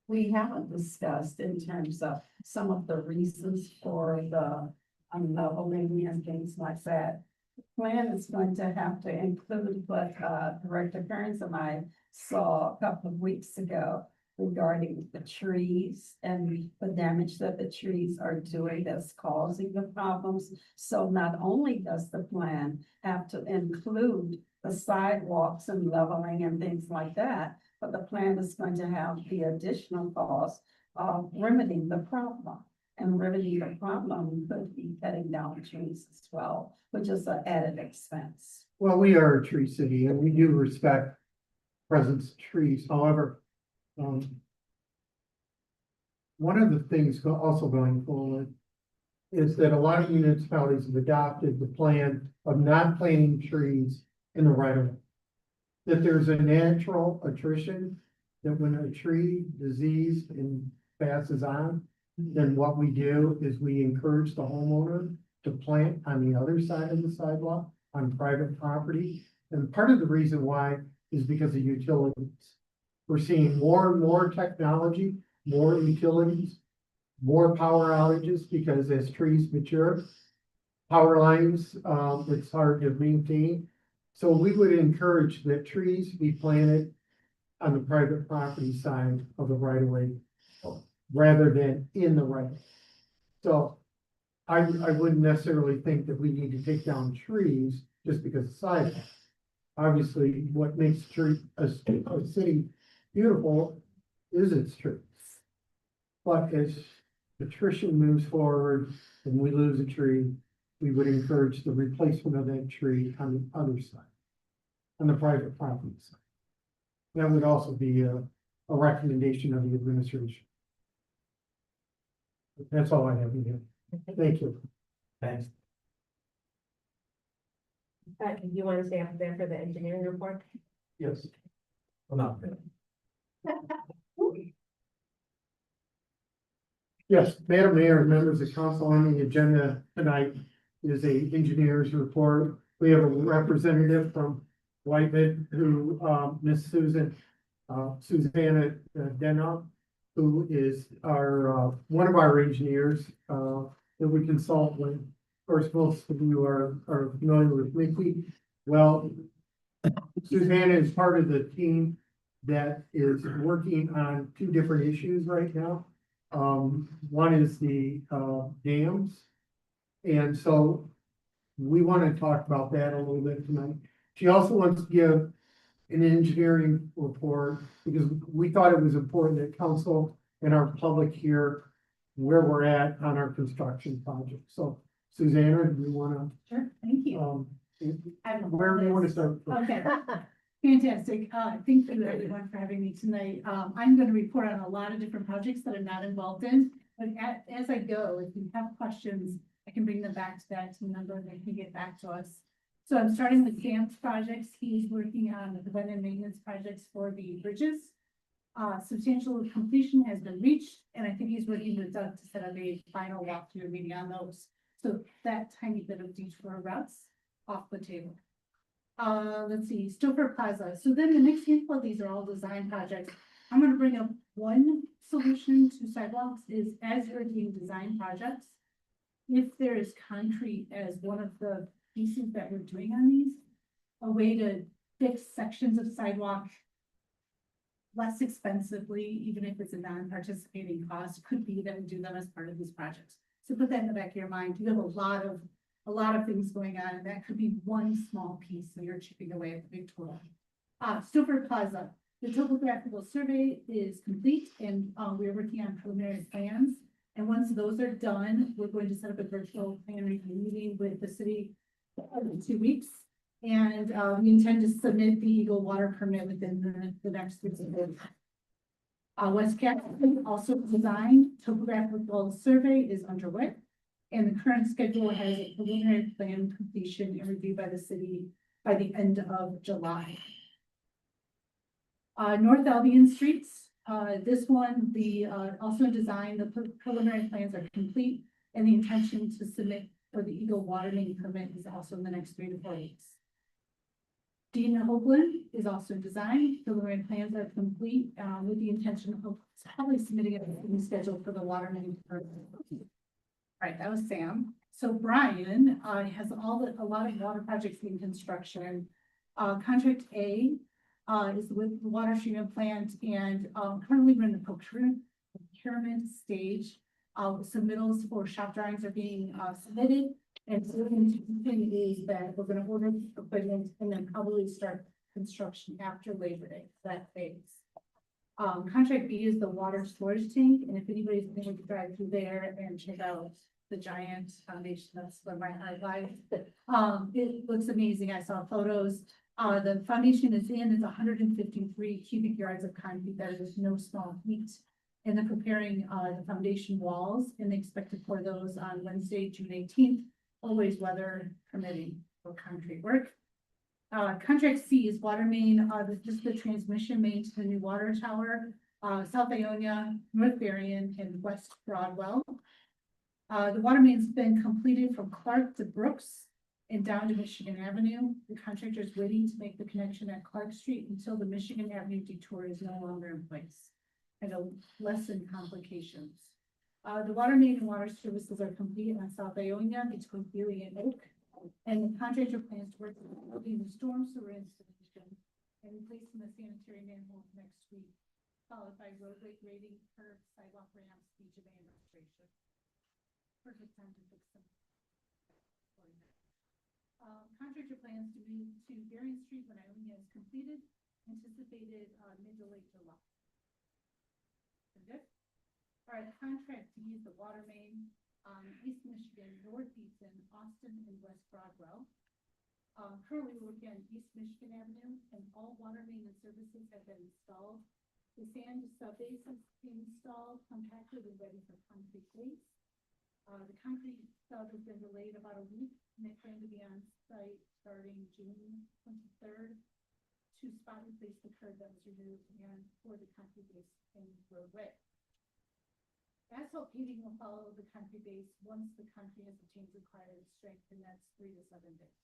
we haven't discussed in terms of some of the reasons for the unleveling and things like that. The plan is going to have to include what Director Kearns and I saw a couple of weeks ago regarding the trees and the damage that the trees are doing that's causing the problems. So not only does the plan have to include the sidewalks and leveling and things like that, but the plan is going to have the additional cost of remedying the problem. And remedying the problem could be cutting down trees as well, which is an added expense. Well, we are a tree city and we do respect presence of trees. However, one of the things also going forward is that a lot of municipalities have adopted the plan of not planting trees in the right of way. That there's a natural attrition, that when a tree diseased and passes on, then what we do is we encourage the homeowner to plant on the other side of the sidewalk on private property. And part of the reason why is because of utilities. We're seeing more and more technology, more utilities, more power outages, because as trees mature, power lines, it's hard to maintain. So we would encourage that trees be planted on the private property side of the right of way. rather than in the right. So I wouldn't necessarily think that we need to take down trees just because of sidewalks. Obviously, what makes a city beautiful is its trees. But as attrition moves forward and we lose a tree, we would encourage the replacement of that tree on the other side, on the private property side. That would also be a recommendation of the administration. That's all I have in here. Thank you. Thanks. Do you want to stay up there for the engineering report? Yes. Well, Yes, Madam Mayor, members of council, on the agenda tonight is a engineer's report. We have a representative from Whiteman who, Miss Susanna Denoff, who is our, one of our engineers, that we consult with. Of course, most of you are familiar with Mickey. Well, Susanna is part of the team that is working on two different issues right now. One is the dams. And so we want to talk about that a little bit tonight. She also wants to give an engineering report because we thought it was important that council and our public hear where we're at on our construction project. So Susanna, do you want to, Sure, thank you. where do you want to start? Okay, fantastic. Thank you everyone for having me tonight. I'm going to report on a lot of different projects that I'm not involved in. But as I go, if you have questions, I can bring them back to that team member and they can get back to us. So I'm starting with Sam's projects. He's working on the preventive maintenance projects for the bridges. Substantial completion has been reached, and I think he's working with Doug to set up a final walkthrough meeting on those. So that tiny bit of detour routes off the table. Let's see, Stouffer Plaza. So then the next handful of these are all design projects. I'm gonna bring up one solution to sidewalks is as you're doing design projects, if there is concrete as one of the pieces that we're doing on these, a way to fix sections of sidewalk less expensively, even if it's a non-participating cost, could be that we do them as part of these projects. So put that in the back of your mind. You have a lot of things going on, and that could be one small piece, so you're chipping away at the big total. Stouffer Plaza, the topographical survey is complete, and we're working on preliminary plans. And once those are done, we're going to set up a virtual plan review meeting with the city in 2 weeks. And we intend to submit the Eagle Water permit within the next 6 days. West Capitol also designed topographical survey is underway. And the current schedule has a preliminary plan completion and review by the city by the end of July. North Albion Streets, this one, also design, the preliminary plans are complete. And the intention to submit for the Eagle Water main permit is also in the next 3 to 4 weeks. Dean Hoagland is also designed. Preliminary plans are complete with the intention of probably submitting it in the schedule for the water main permit. Right, that was Sam. So Brian has a lot of water projects in construction. Contract A is with the water treatment plant, and currently we're in the procurement stage. Submittals for shop drawings are being submitted. And so the thing is that we're going to order equipment and then probably start construction after Labor Day, that phase. Contract B is the water storage tank. And if anybody's going to drive through there and check out the giant foundation, that's where my heart lies. It looks amazing. I saw photos. The foundation is in, it's 153 cubic yards of concrete. That is no small feat. And they're preparing the foundation walls, and they expect to pour those on Wednesday, June 18th. Always weather permitting for concrete work. Contract C is water main, just the transmission main to the new water tower, South Ionia, North Berrien, and West Broadwell. The water main's been completed from Clark to Brooks and down to Michigan Avenue. The contractor is waiting to make the connection at Clark Street until the Michigan Avenue detour is no longer in place and to lessen complications. The water main and water services are complete on South Ionia between Erie and Oak. And the contractor plans to work on the storm sewer installation and replacing the sanitary manhole next week. followed by roadway grading, curb, sidewalk ramps, beach abandon restoration. Perfect time to fix them. Contractor plans to move to Bering Street when Ionia is completed, anticipated, mid to late July. Good. All right, contract to use the water main, East Michigan, North Easton, Austin, and West Broadwell. Currently we're working on East Michigan Avenue, and all water main and services have been installed. The sand subbase is installed, compacted, and ready for concrete base. The concrete sub has been delayed about a week, and they plan to be on site starting June 23rd to spot replace the curb that was removed and for the concrete base in roadway. Asphalt paving will follow the concrete base once the concrete has obtained required strength, and that's 3 to 7 days.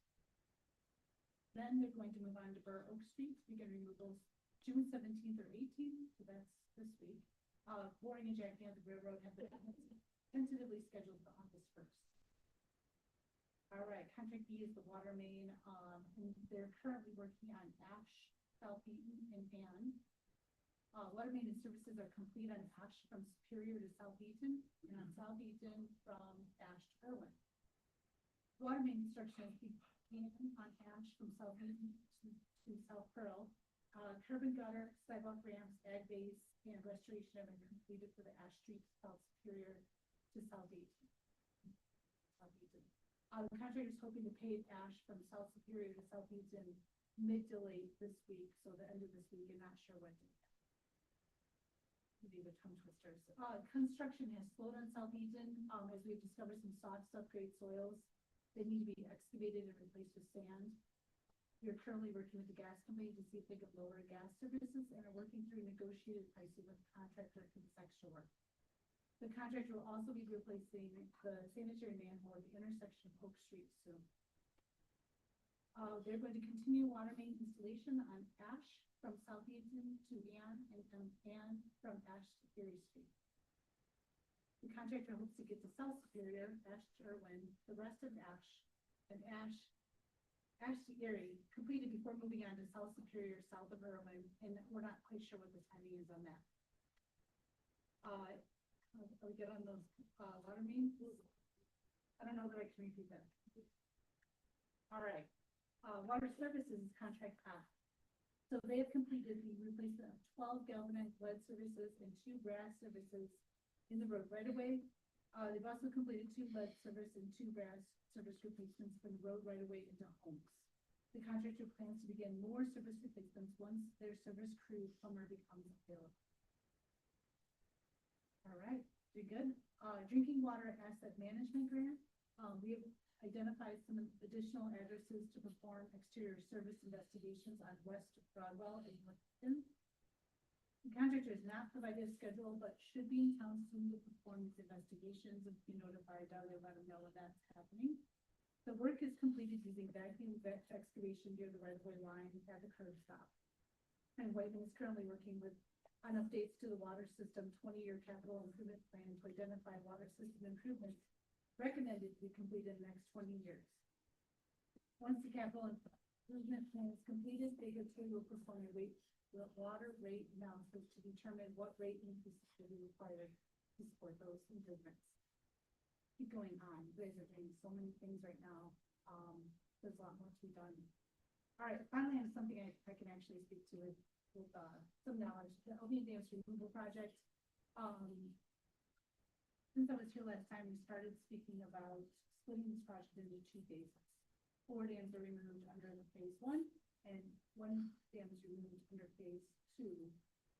Then they're going to move on to Burr Oak Street to begin removals June 17th or 18th, so that's this week. Boring and jacking of the railroad have been tentatively scheduled for August 1st. All right, contract B is the water main. And they're currently working on Ash, South Eaton, and Ann. Water main and services are complete on Ash from Superior to South Eaton, and on South Eaton from Ash to Irwin. Water main construction began on Ash from South Eaton to South Pearl. Curb and gutter, sidewalk ramps, ag base, and restoration have been completed for the Ash Street South Superior to South Eaton. The contractor is hoping to pave Ash from South Superior to South Eaton mid to late this week, so the end of this week, and not sure when. Maybe the tongue twisters. Construction has slowed on South Eaton, as we've discovered some soft subgrade soils. They need to be excavated and replaced with sand. We're currently working with the gas company to see if they could lower gas services and are working through negotiated pricing with the contractor for this extra work. The contractor will also be replacing the sanitary manhole at the intersection of Oak Street soon. They're going to continue water main installation on Ash from South Eaton to Ann, and from Ann from Ash to Erie Street. The contractor hopes to get to South Superior, Ash to Irwin, the rest of Ash, and Ash to Erie completed before moving on to South Superior, south of Irwin, and we're not quite sure what the timing is on that. Are we good on those water mains? I don't know that I can repeat that. All right. Water services is contract F. So they have completed the replacement of 12 galvanized lead services and 2 brass services in the road right away. They've also completed 2 lead service and 2 brass service replacements from the road right away into homes. The contractor plans to begin more service replacements once their service crew plumber becomes available. All right, pretty good. Drinking water asset management grant. We have identified some additional addresses to perform exterior service investigations on West Broadwell and Lincoln. The contractor is not provided a schedule, but should be in town soon to perform these investigations and be notified. I'll let them know when that's happening. The work is completed using vacuum excavation near the right-of-way line at the curb stop. And Whiteman is currently working on updates to the water system 20-year capital improvement plan to identify water system improvements recommended to be completed in the next 20 years. Once the capital improvement plan is completed, Baker Tilly will perform a water rate analysis to determine what rate increases will be required to support those improvements. Keep going on. You guys are doing so many things right now. There's a lot more to be done. All right, finally, I have something I can actually speak to with some knowledge. The Albion Dams Removal Project. Since I was here last time, we started speaking about splitting this project into 2 phases. 4 dams are removed under the phase 1, and 1 dam is removed under phase 2,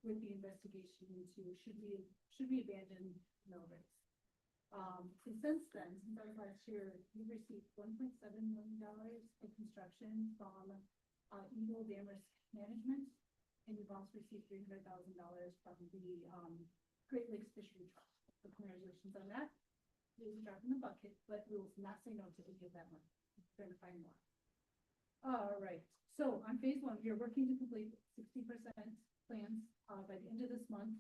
with the investigation into should we abandon mill rates. Since then, since our last year, we've received $1.7 million in construction from Eagle Dam Risk Management, and we've also received $300,000 from the Great Lakes Fishery Trust. So congratulations on that. It was a drop in the bucket, but we will not say no to any of that money. We're going to find more. All right. So on phase 1, we are working to complete 60% plans by the end of this month,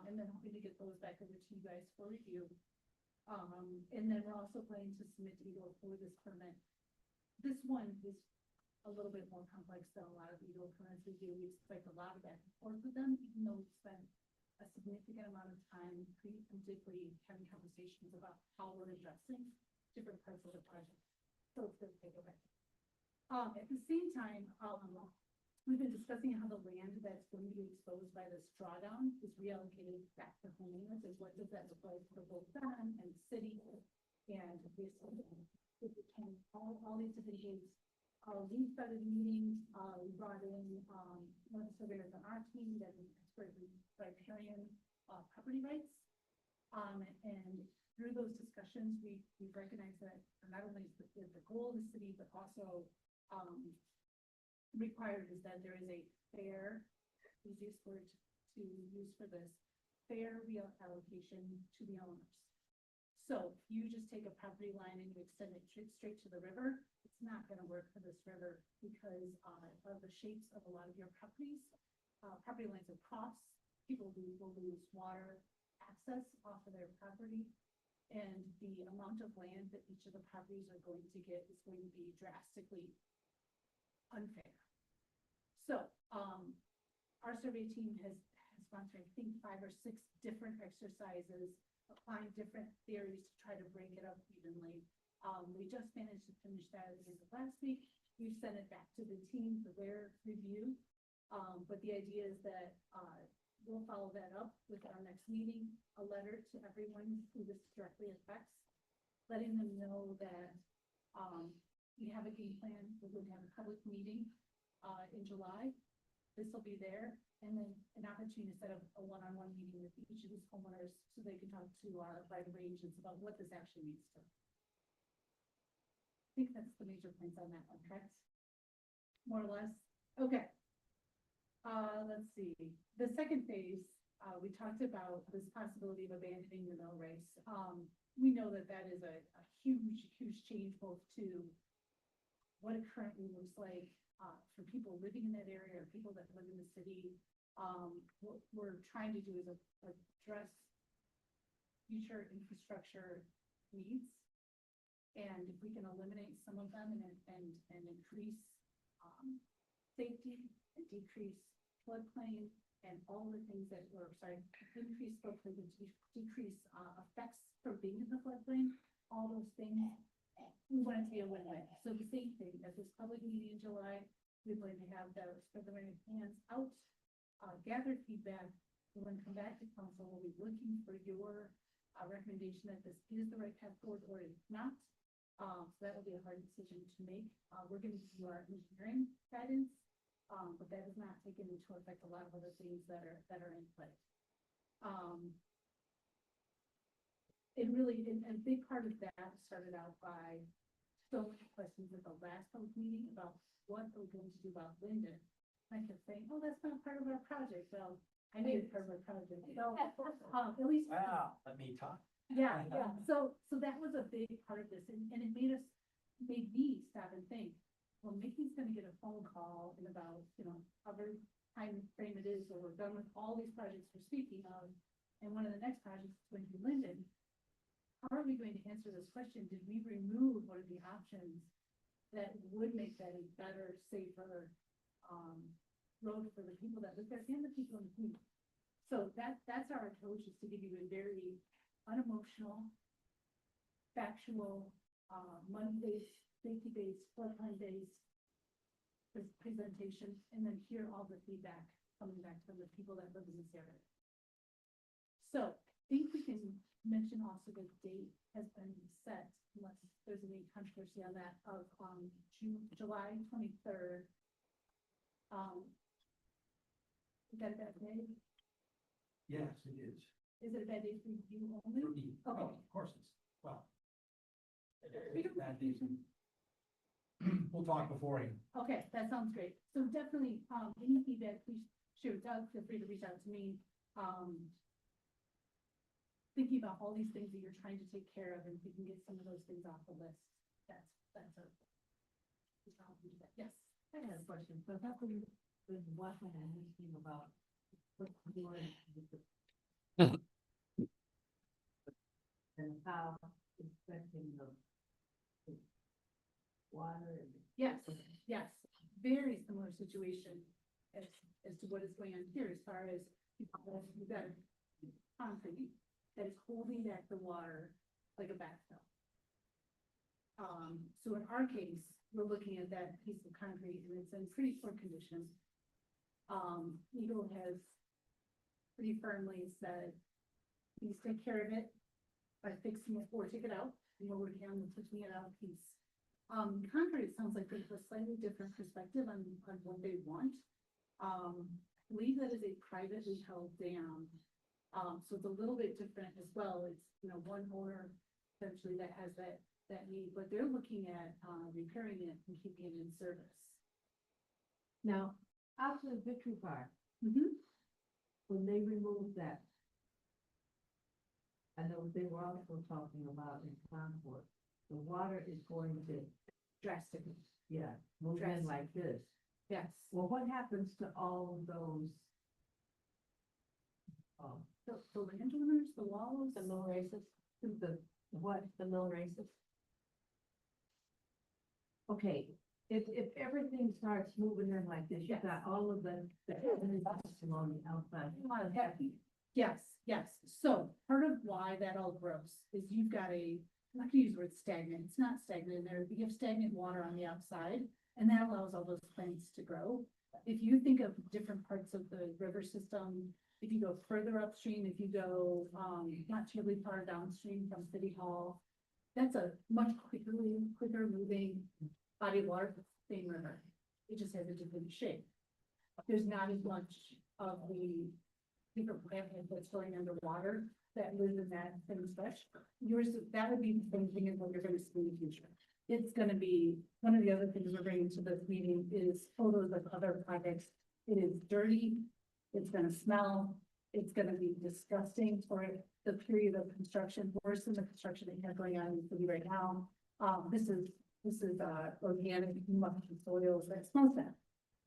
and then hoping to get those back over to you guys for review. And then we're also planning to submit to Eagle for this permit. This one is a little bit more complex than a lot of Eagle permits we do. We expect a lot of back and forth with them, even though we spent a significant amount of time preemptively having conversations about how we're addressing different parts of the project. So it's good to take away. At the same time, we've been discussing how the land that's going to be exposed by this drawdown is reallocated back to homeowners, and what does that look like for both them and the city? And basically, all these different things. We started meetings, we brought in, one of the surveyors on our team that is expert in riparian, property rights. And through those discussions, we recognize that not only is the goal of the city, but also, required is that there is a fair, easiest word to use for this, fair reallocation to the owners. So if you just take a property line and you extend it straight to the river, it's not gonna work for this river because of the shapes of a lot of your properties. Property lines are crossed, people will lose water access off of their property. And the amount of land that each of the properties are going to get is going to be drastically unfair. So, our survey team has gone through, I think, 5 or 6 different exercises, applying different theories to try to break it up evenly. We just managed to finish that at the end of last week. We've sent it back to the team for their review. But the idea is that, we'll follow that up with our next meeting, a letter to everyone who this directly affects, letting them know that, we have a game plan. We're going to have a public meeting, in July. This will be there, and then an opportunity to set up a one-on-one meeting with each of these homeowners so they can talk to our right-of-way agents about what this actually means to them. I think that's the major points on that one, correct? More or less? Okay. Let's see. The second phase, we talked about this possibility of abandoning the mill race. We know that that is a huge, huge change both to what it currently looks like for people living in that area or people that live in the city. What we're trying to do is address future infrastructure needs. And if we can eliminate some of them and increase safety and decrease floodplain and all the things that increase floodplain and decrease effects from being in the floodplain, all those things, we want to see a win-win. So the same thing, at this public meeting in July, we're going to have the preliminary plans out, gather feedback. We're going to come back to council. We'll be looking for your recommendation that this is the right path forward or it's not. So that will be a hard decision to make. We're going to do our engineering guidance, but that is not taken into effect a lot of other things that are in play. It really, and a big part of that started out by so many questions at the last public meeting about what are we going to do about Linden. I kept saying, oh, that's not part of our project. Well, I made it part of our project. So, at least. Wow, let me talk. Yeah. So that was a big part of this, and it made me stop and think, well, Mickey's gonna get a phone call in about, however time frame it is, where we're done with all these projects we're speaking of, and one of the next projects is going to be Linden. How are we going to answer this question? Did we remove one of the options that would make that a better, safer, road for the people that live there and the people in the community? So that's our approach, is to give you a very unemotional, factual, money-based, safety-based, floodplain-based presentation, and then hear all the feedback coming back from the people that live in this area. So I think we can mention also the date has been set, unless there's any controversy on that, of July 23rd. Is that a bad day? Yes, it is. Is it a bad day for you only? For me. Okay. Oh, of course it's, well. That is, we'll talk beforehand. Okay, that sounds great. So definitely, any feedback, please share with Doug. Feel free to reach out to me. Thinking about all these things that you're trying to take care of, and if we can get some of those things off the list, that's yes. I had a question. So how can you, with watching anything about what's going on and how it's affecting the water and. Yes, very similar situation as to what is going on here, as far as you've got concrete that is holding back the water like a backfill. So in our case, we're looking at that piece of concrete and it's in pretty poor condition. Eagle has pretty firmly said, please take care of it by fixing it or take it out. You know, we're down to taking it out piece. Concrete sounds like there's a slightly different perspective on what they want. I believe that is a privately held dam. So it's a little bit different as well. It's, you know, one owner essentially that has that need, but they're looking at, repairing it and keeping it in service. Now, after the Victory Park, Mm-hmm. when they removed that, I know they were also talking about in Concord, the water is going to, Drastically, yeah, move in Drastic. like this. yes. Well, what happens to all of those? The landowners, the walls, The mill races, The, what, the mill races. okay, if everything starts moving in like this, you Yes. got all of the system on the outside. Yes, yes. So part of why that all grows is you've got I'm not gonna use the word stagnant. It's not stagnant there. You have stagnant water on the outside and that allows all those plants to grow. If you think of different parts of the river system, if you go further upstream, if you go, not terribly far downstream from City Hall, that's a much quicker moving body of water, same river. It just has a different shape. There's not as much of the different plant life that's going underwater that lives in that same stretch. That would be the same thing as what you're gonna see in the future. It's gonna be, one of the other things we're bringing to this meeting is photos of other projects. It is dirty, it's gonna smell, it's gonna be disgusting for the period of construction, worse than the construction that you have going on in the city right now. This is organic muck soils that smells bad.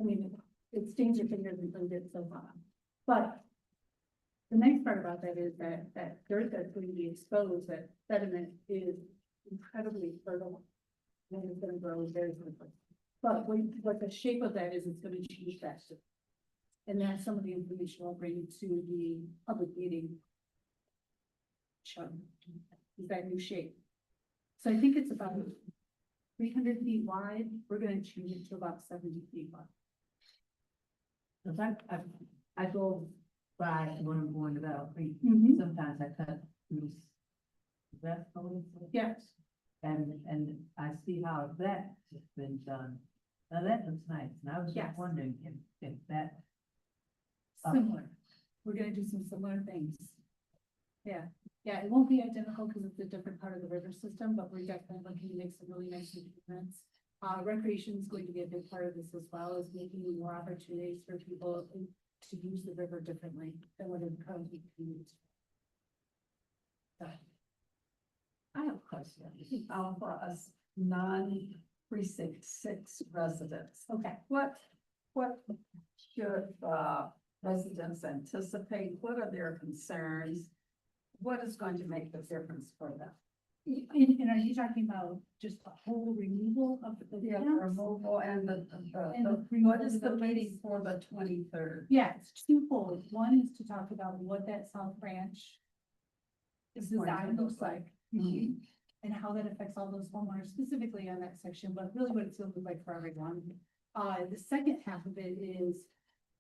I mean, it stains your fingers and cleans it so far. But the next part about that is that dirt that's going to be exposed, that sediment is incredibly fertile. And it's gonna grow very quickly. But what the shape of that is, it's gonna change faster. And that's some of the information I'll bring to the public meeting. Show is that new shape. So I think it's about 300 feet wide. We're gonna change it to about 70 feet wide. Cause I go by when I'm going to Battle Creek, Mhm. sometimes I cut through. That's always. Yes. And I see how that has been done. Now that looks nice, and I was Yes. just wondering if that. Similar. We're gonna do some similar things. Yeah, it won't be identical because it's a different part of the river system, but we're definitely looking to make some really nice improvements. Recreation is going to be a big part of this as well, as making more opportunities for people to use the river differently than what it currently used. So, I have a question. For us non-precinct 6 residents, okay, what should, residents anticipate? What are their concerns? What is going to make the difference for them? and are you talking about just a whole removal of the? Yeah, the dams? removal and And what removal is of the the meeting trees? for the 23rd? Yeah, it's twofold. One is to talk about what that South Branch design looks like. Mhm. And how that affects all those homeowners, specifically on that section, but really what it's gonna look like for everyone. The second half of it is,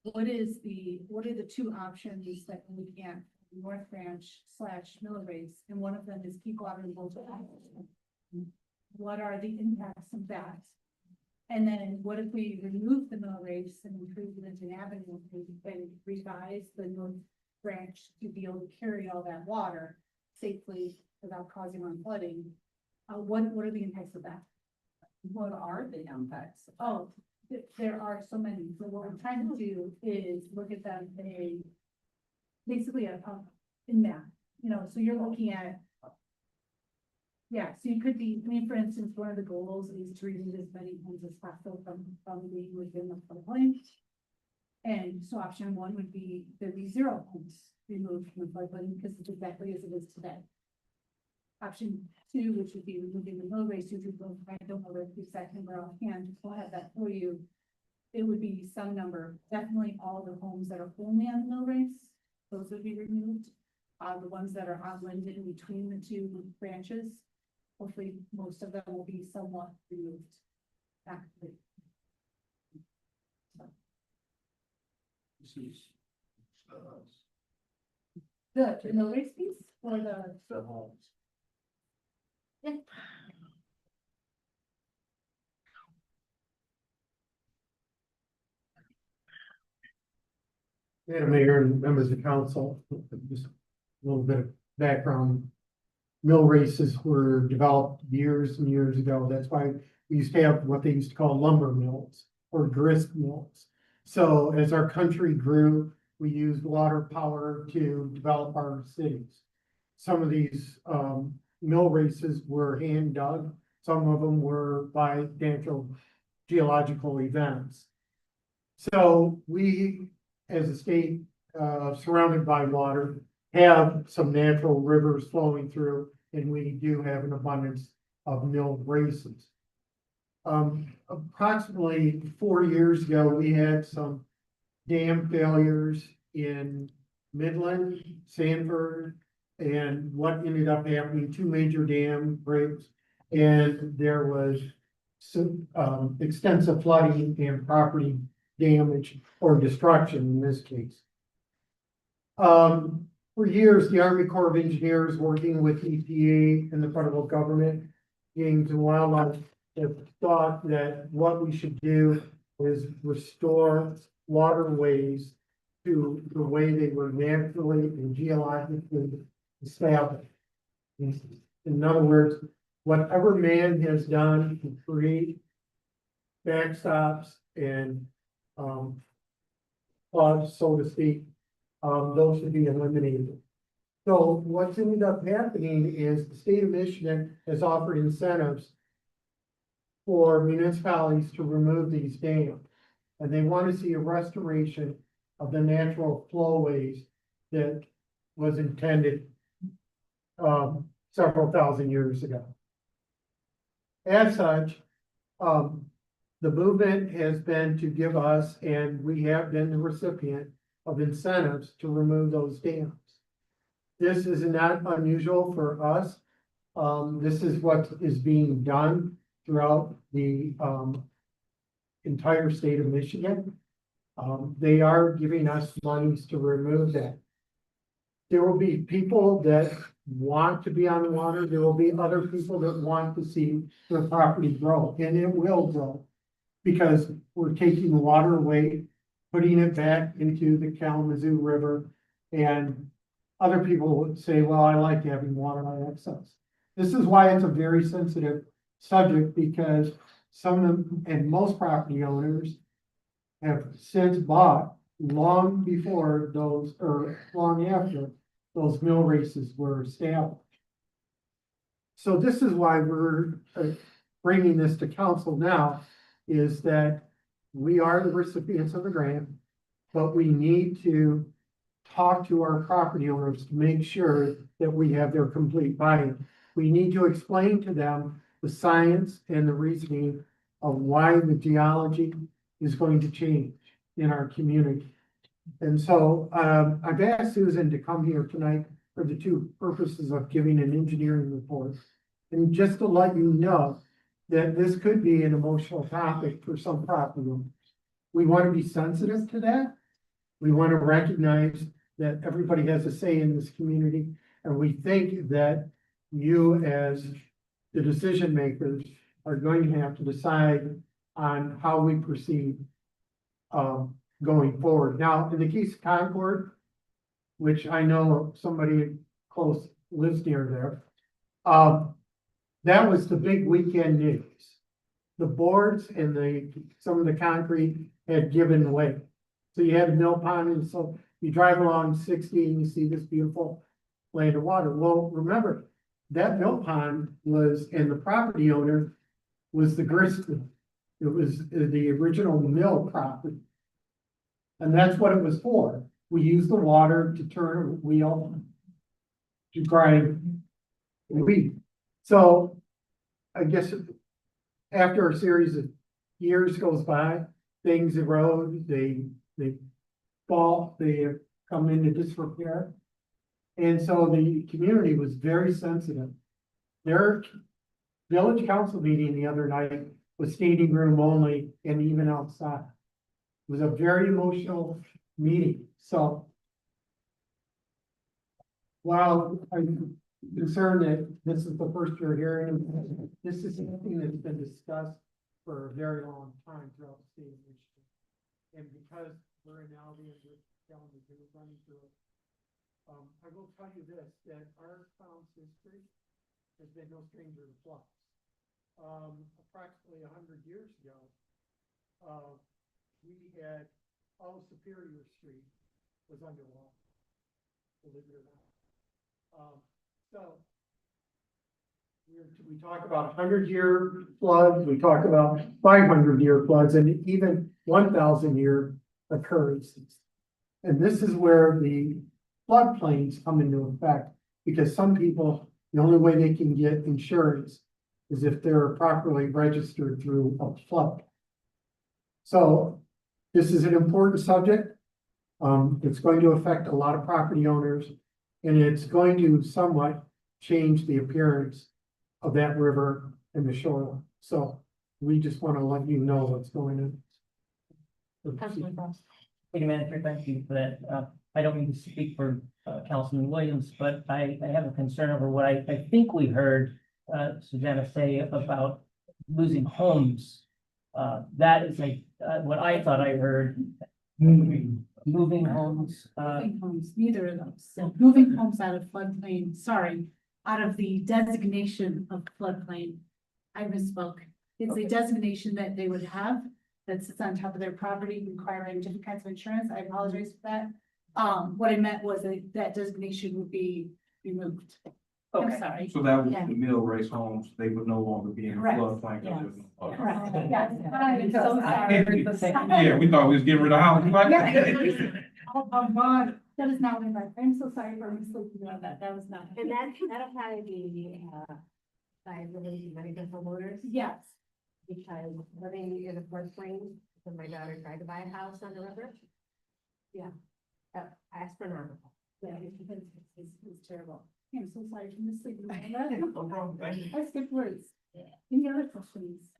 what are the two options that we're looking at, North Branch / Miller Race, and one of them is keep water in both. What are the impacts of that? And then what if we remove the Mill Race and improve Lincoln Avenue and revise the North Branch to be able to carry all that water safely without causing on flooding? What are the impacts of that? What are the impacts? Oh, there are so many. So what we're trying to do is look at them basically a in map, so you're looking at. Yeah, so you could be, for instance, one of the goals is to remove as many homes as possible from being within the floodplain. And so option one would be there'd be 0 homes removed from the floodplain because it's exactly as it is today. Option 2, which would be removing the mill race, I don't know the exact number offhand, we'll have that for you. It would be some number, definitely all the homes that are only on the mill race, those would be removed. The ones that are on Linden in between the two branches. Hopefully, most of them will be somewhat removed. Actively. This is, The mill race piece or the? Yeah. Madam Mayor and members of council, just a little bit of background. Mill races were developed years and years ago. That's why we used to have what they used to call lumber mills or grist mills. So as our country grew, we used water power to develop our cities. Some of these mill races were hand dug. Some of them were by natural geological events. So we, as a state surrounded by water, have some natural rivers flowing through, and we do have an abundance of mill races. Approximately 4 years ago, we had some dam failures in Midland, Sanford, and what ended up happening, 2 major dam breaks, and there was some extensive flooding and property damage or destruction in this case. For years, the Army Corps of Engineers, working with EPA and the federal government, Games and Wildlife, have thought that what we should do is restore waterways to the way they were naturally and geologically established. In other words, whatever man has done to create backstops and plugs, so to speak, those should be eliminated. So what's ended up happening is the state of Michigan has offered incentives for municipalities to remove these dams. And they want to see a restoration of the natural flowways that was intended several thousand years ago. As such, the movement has been to give us, and we have been the recipient of incentives to remove those dams. This is not unusual for us. This is what is being done throughout the entire state of Michigan. They are giving us monies to remove that. There will be people that want to be on the water. There will be other people that want to see their property grow, and it will grow because we're taking the water away, putting it back into the Kalamazoo River, and other people would say, well, I like having water on excess. This is why it's a very sensitive subject, because some of them and most property owners have since bought long before those, or long after those mill races were established. So this is why we're bringing this to council now, is that we are the recipients of the grant, but we need to talk to our property owners to make sure that we have their complete buy-in. We need to explain to them the science and the reasoning of why the geology is going to change in our community. And so I've asked Susan to come here tonight for the two purposes of giving an engineering report. And just to let you know that this could be an emotional topic for some property owners. We want to be sensitive to that. We want to recognize that everybody has a say in this community. And we think that you, as the decision makers, are going to have to decide on how we proceed going forward. Now, in the case of Concord, which I know somebody close lives near there, that was the big weekend news. The boards and some of the concrete had given way. So you had a mill pond, and so you drive along 60 and you see this beautiful land of water. Well, remember, that mill pond was, and the property owner was the grist mill. It was the original mill property. And that's what it was for. We used the water to turn a wheel to grind wheat. So I guess after a series of years goes by, things erode, they fall, they come into disrepair. And so the community was very sensitive. Their village council meeting the other night was standing room only and even outside. It was a very emotional meeting, so. While I'm concerned that this is the first year hearing, this is something that's been discussed for a very long time throughout the state of Michigan. And because we're in Albion, we're running through it. I will tell you this, that our town's history has been no stranger to floods. Approximately 100 years ago, we had all of Superior Street was underwater, believe it or not. So we talk about 100-year floods, we talk about 500-year floods, and even 1,000-year occurrences. And this is where the floodplains come into effect, because some people, the only way they can get insurance is if they're properly registered through a flood. So this is an important subject. It's going to affect a lot of property owners, and it's going to somewhat change the appearance of that river and the shoreline. So we just want to let you know what's going on. City Manager, thank you for that. I don't mean to speak for Councilman Williams, but I have a concern over what I think we heard Susanna say about losing homes. That is what I thought I heard. Moving homes. Moving homes, neither of those. So moving homes out of floodplain, sorry, out of the designation of floodplain. I misspoke. It's a designation that they would have that sits on top of their property requiring different kinds of insurance. I apologize for that. What I meant was that designation would be removed. I'm sorry. So that was Yeah. the mill race homes, they would no longer be in Correct. floodplain. Yes. Okay. Correct. Yes. I'm so sorry. Yeah, we thought we was getting rid of houses like that. Oh, God, that is not what I'm so sorry for misleading you on that. That was not. And that'll probably be, by releasing money to homeowners. Yes. Because living in a floodplain, when my daughter tried to buy a house on the river. Yeah, astronomical. Yeah, it's terrible. I'm so sorry for misleading you on that. I skipped words. Any other questions?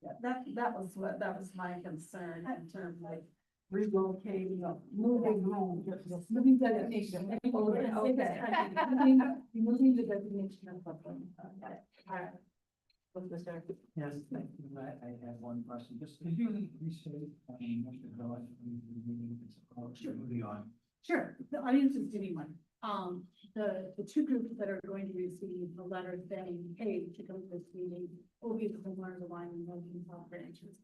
Yeah, that was my concern in terms of relocating, moving home. Moving designation. Moving the designation of floodplain. Okay. All right. Yes, thank you. I have one question. Just could you restate, moving on? Sure, the audience is anyone. The two groups that are going to receive the letter saying, hey, to come to this meeting will be the homeowners of Lyman, Lincoln, South Branches,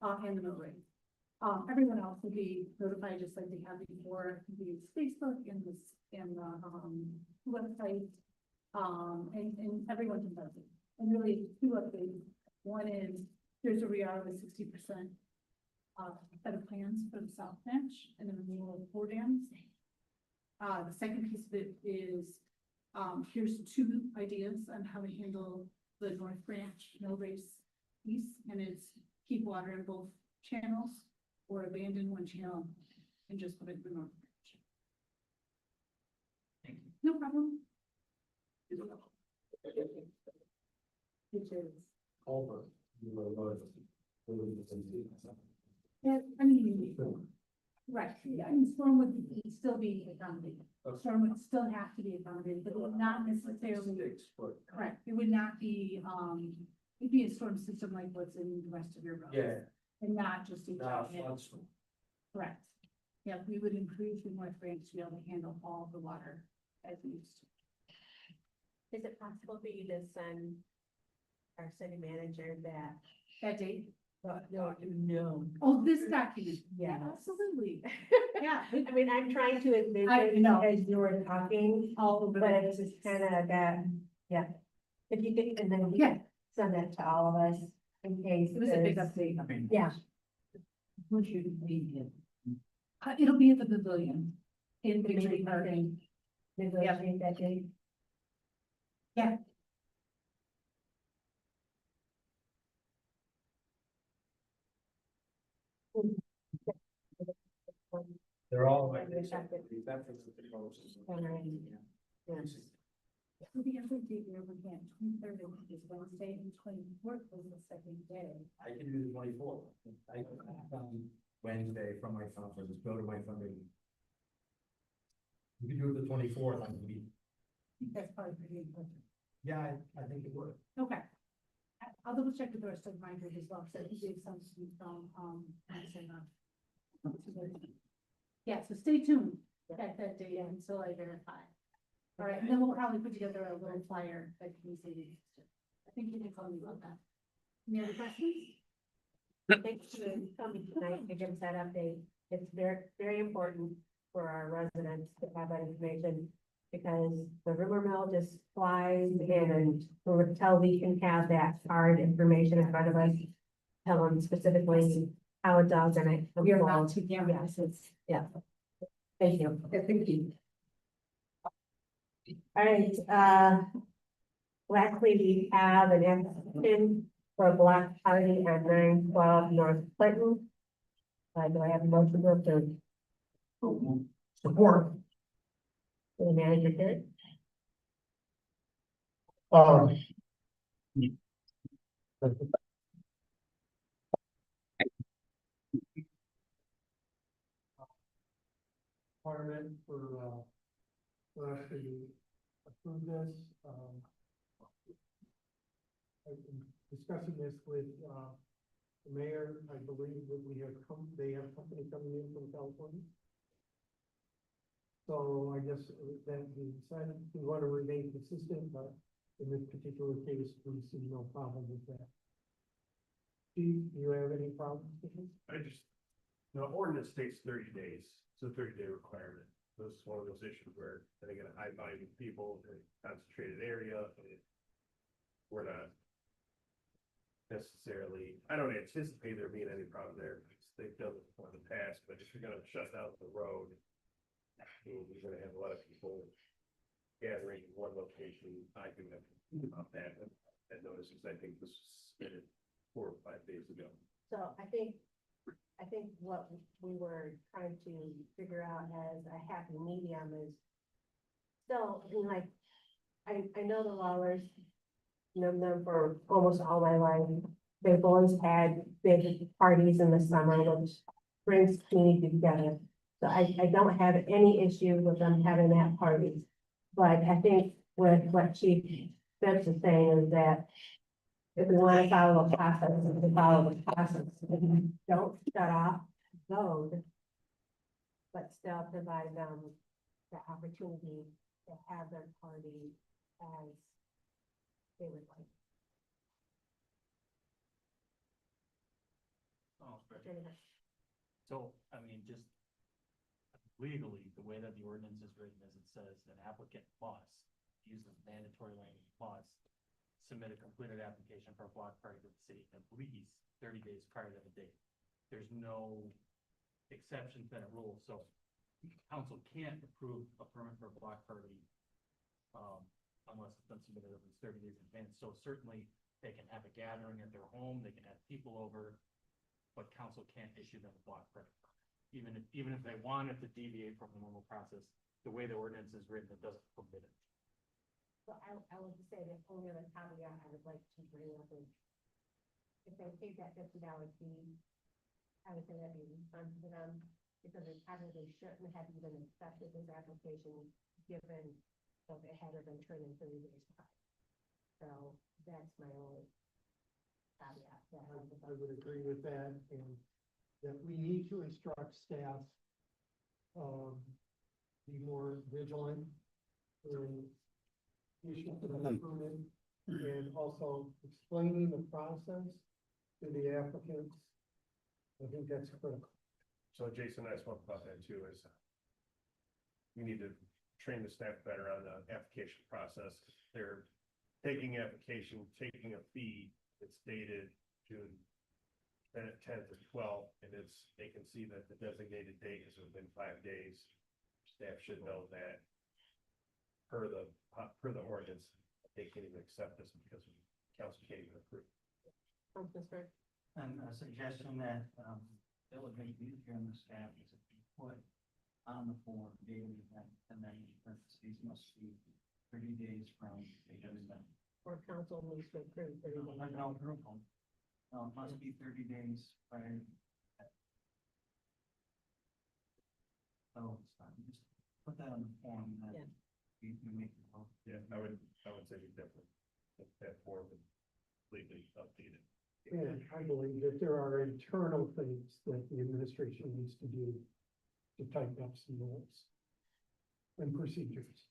and the mill rate. Everyone else will be notified just like they have before, via Facebook and the website, and everyone can vote. And really two updates. One is here's where we are with 60% set of plans for the South Branch and the renewal of 4 dams. The second piece of it is here's 2 ideas on how to handle the North Branch mill race piece, and it's keep water in both channels or abandon one channel and just put it in the North Branch. Thank you. No problem. Which is, yeah, I mean, right, yeah, I mean, storm would still be accommodated. Storm would still have to be accommodated, but it would not necessarily, correct, it would not be, it'd be a storm system like what's in the rest of your roads. Yeah. And not just a giant. Correct. Yeah, we would improve the North Branch to be able to handle all the water as we used to. Is it possible for you to send our city manager that date? No. Oh, this document. Yeah. Absolutely. Yeah. I mean, I'm trying to I envision know. as you were talking, All but it's just kind of got, yeah. If you could, and then we Yeah. can send that to all of us in case. It was a big there's- update. Yeah. Who should it be in? It'll be at the pavilion. In Maybe Victory we Park. can negotiate that date. Yeah. They're all like. Yes. The other day we were looking at 23rd is Wednesday and 24th was the second day. I can do the 24th. I come Wednesday from my conference, go to my funding. You can do it the 24th, I can be. That's probably pretty important. Yeah, I think it would. Okay. I'll double check with the rest of my group as well, so he gave some from, yeah, so stay tuned at that day until I verify. All right, and then we'll probably put together a little flyer that can be. I think you can call me about that. Any other questions? Thanks for coming tonight to give us that update. It's very, very important for our residents to have that information. Because the rumor mill just flies and until we can have that hard information in front of us. Tell them specifically how it's all gonna. You're about to get license. Yeah. Thank you. Thank you. All right, lastly, we have an application for a block party at 912 North Clinton. Do I have a motion to approve? Support. The manager did. Requirement for us to approve this, I've been discussing this with, the mayor. I believe that they have company coming in from California. So I guess that being said, we want to remain consistent, but in this particular case, we see no problem with that. Steve, do you have any problems with this? The ordinance states 30 days, it's a 30-day requirement. This is one of those issues where they get a high volume of people in a concentrated area. We're not necessarily, I don't anticipate there being any problem there, because they've done it in the past, but if you're gonna shut down the road, you're gonna have a lot of people gathering in one location. I do have to think about that, and notices, I think this was submitted 4 or 5 days ago. So I think what we were trying to figure out as a happy medium is still, I mean, like, I know the Lawlers, known them for almost all my life. They've always had big parties in the summer, which brings community together. So I don't have any issue with them having that party. But I think with what Chief Phipps is saying is that if we want to follow a process, we follow the process. If we don't shut off those, but still provide them the opportunity to have their party as they would like. So, I mean, just legally, the way that the ordinance is written is it says an applicant must, uses mandatory language, must submit a completed application for a block party to the city at least 30 days prior to the date. There's no exception to that rule, so council can't approve a permit for a block party unless it's been submitted at least 30 days in advance. So certainly they can have a gathering at their home, they can have people over, but council can't issue them a block party. Even if they wanted to deviate from the normal process, the way the ordinance is written, it doesn't permit it. So I would say that only other caveat I would like to bring up is if they paid that $50 fee, I would say that'd be a refund to them because they probably shouldn't have even accepted this application given that it had been turned in 30 days prior. So that's my only caveat. I would agree with that, and that we need to instruct staff, be more vigilant in issues of the permit, and also explaining the process to the applicants. I think that's critical. So Jason and I spoke about that too, is we need to train the staff better on the application process. They're taking application, taking a fee, it's dated June 10th or 12th, and they can see that the designated date is within 5 days. Staff should know that per the ordinance, they can't even accept this because council can't even approve. And a suggestion that, it would make it easier on the staff is if you put on the form, daily event, and then parentheses must be 30 days from the event. Or council needs to approve. No, it must be 30 days prior. So, just put that on the form that Yeah. we make the vote. Yeah, I would say we definitely, that form is completely updated. And I believe that there are internal things that the administration needs to do to tighten up some rules and procedures.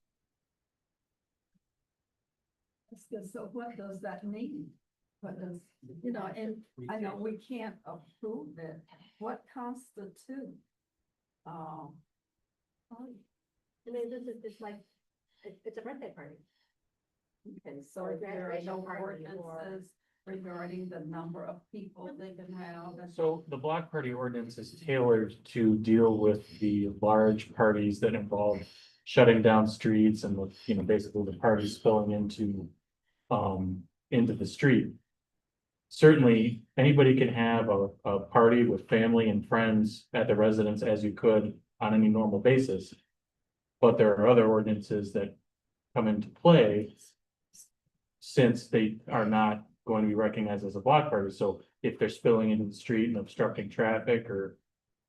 So what does that mean? What does, you know, and I know we can't approve it. What constitutes? I mean, this is just like, it's a birthday party. Okay, so Or there are graduation no party or- ordinances regarding the number of people they can have. So the block party ordinance is tailored to deal with the large parties that involve shutting down streets and with, you know, basically the party spilling into the street. Certainly, anybody can have a party with family and friends at the residence as you could on any normal basis. But there are other ordinances that come into play since they are not going to be recognized as a block party. So if they're spilling into the street and obstructing traffic or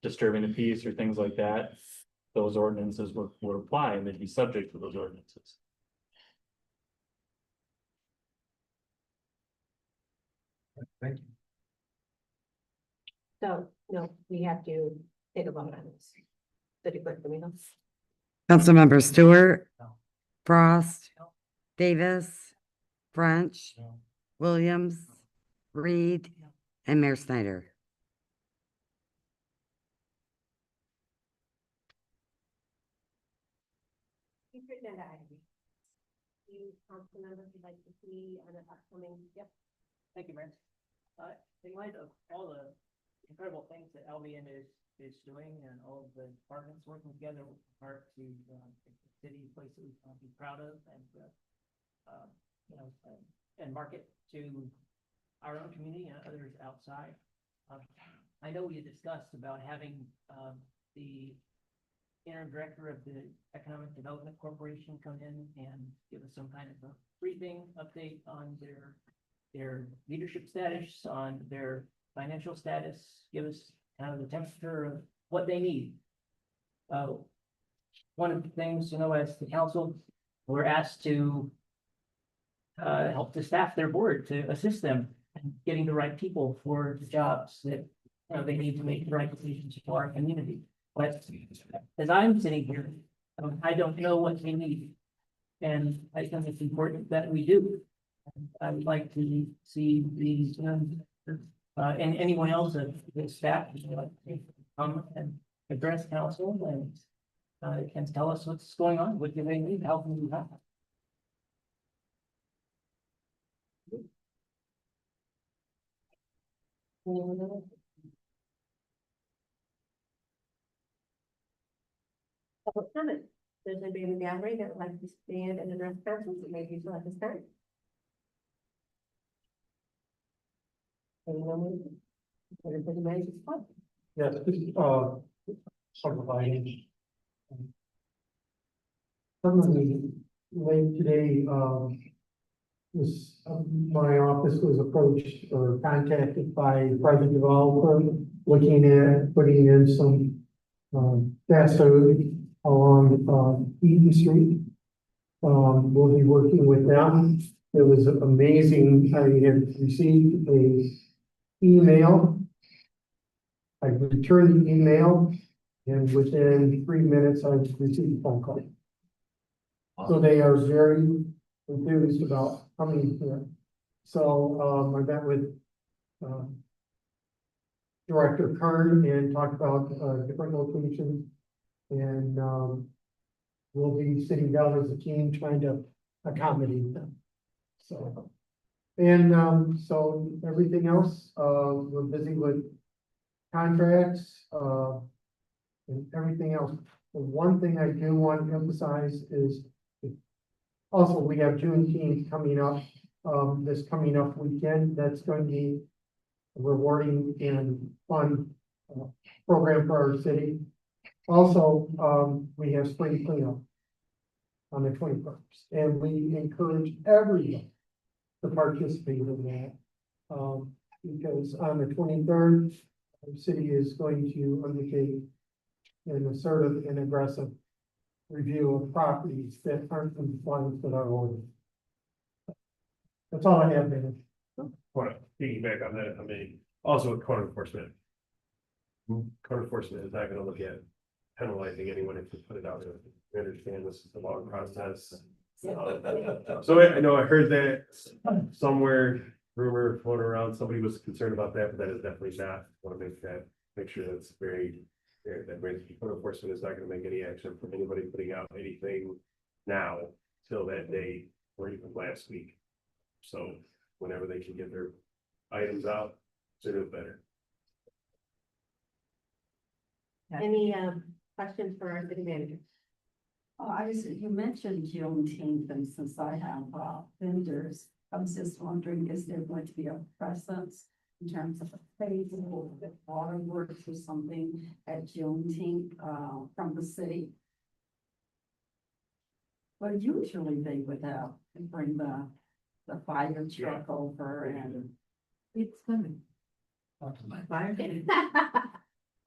disturbing the peace or things like that, those ordinances would apply and they'd be subject to those ordinances. Thank you. So, no, we have to take a vote on this. City clerk, do we know? Councilmember Stewart, No. Frost, No. Davis, French, No. Williams, Reed, and Mayor Snyder. Future agenda item. You, council members, would like to see on an upcoming, yep. Thank you, Mayor. In light of all the incredible things that LVN is doing and all of the departments working together with part to make the city a place that we can be proud of and, you know, and market to our own community and others outside. I know we had discussed about having the interim director of the Economic Development Corporation come in and give us some kind of a briefing update on their leadership status, on their financial status, give us kind of the temperature of what they need. One of the things, you know, as the council, we're asked to help to staff their board, to assist them in getting the right people for the jobs that, you know, they need to make the right decisions for our community. But as I'm sitting here, I don't know what they need. And I think it's important that we do. I would like to see these, and anyone else of the staff, come and address council and can tell us what's going on, what do they need, how can we help? Public comment. There's anybody in the gallery that would like to stand and address council, so maybe you at this time. Anyone? Everybody raise his hand. Yes, sort of lighting. Suddenly, late today, my office was approached or contacted by a private developer looking at putting in some fast food along Eden Street. We'll be working with them. It was amazing. I had received a email. I returned the email and within 3 minutes I received a phone call. So they are very enthused about coming here. So I met with Director Kern and talked about different locations. And we'll be sitting down as a team trying to accommodate them. So, and so everything else, we're busy with contracts and everything else. The one thing I do want to emphasize is also we have Juneteenth coming up, this coming up weekend. That's going to be a rewarding and fun program for our city. Also, we have spring cleanup on the 21st, and we encourage everyone to participate in that. Because on the 23rd, the city is going to undertake an assertive and aggressive review of properties that aren't in compliance with our ordinance. That's all I have, David. Want to piggyback on that, I mean, also with code enforcement. Code enforcement is not gonna look at penalizing anyone if you put it out there. I understand this is a long process. So I know I heard that somewhere, rumor floating around, somebody was concerned about that, but that is definitely not. Want to make sure that's very, that code enforcement is not gonna make any action from anybody putting out anything now till that day or even last week. So whenever they can get their items out, sooner the better. Any, questions for our city manager? You mentioned Juneteenth, and since I have vendors, I was just wondering, is there going to be a presence in terms of a table, waterworks or something at Juneteenth from the city? Well, usually they would bring the fire truck over and it's coming. Fire.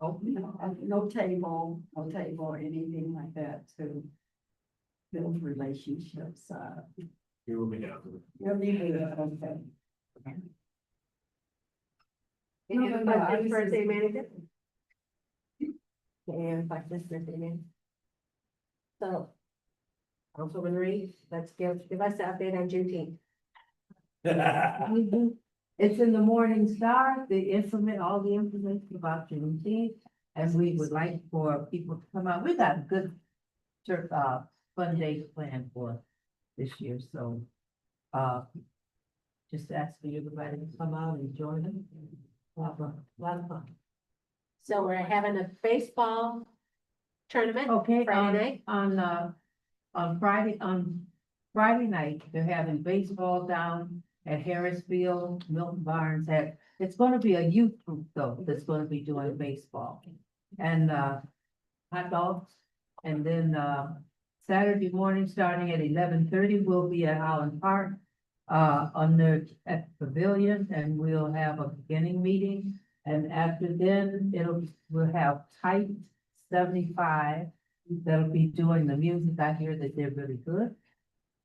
Oh, no table or anything like that to build relationships. You will be down. You'll need it, okay. Any No, other no, I questions for our was- city manager? Any other questions for our city manager? So, Councilwoman Reed, let's give us an update on Juneteenth. It's in the Morning Star, all the information about Juneteenth, and we would like for people to come out. We got a good fun day planned for this year, so just ask for everybody to come out and join them. A lot of fun. So we're having a baseball tournament. Okay, Friday night? on Friday night, they're having baseball down at Harrisfield, Milton Barnes. It's gonna be a youth group though, that's gonna be doing baseball. And, hot dogs. And then, Saturday morning, starting at 11:30, we'll be at Holland Park. At the pavilion, and we'll have a beginning meeting. And after then, we'll have Type 75 that'll be doing the music. I hear that they're really good.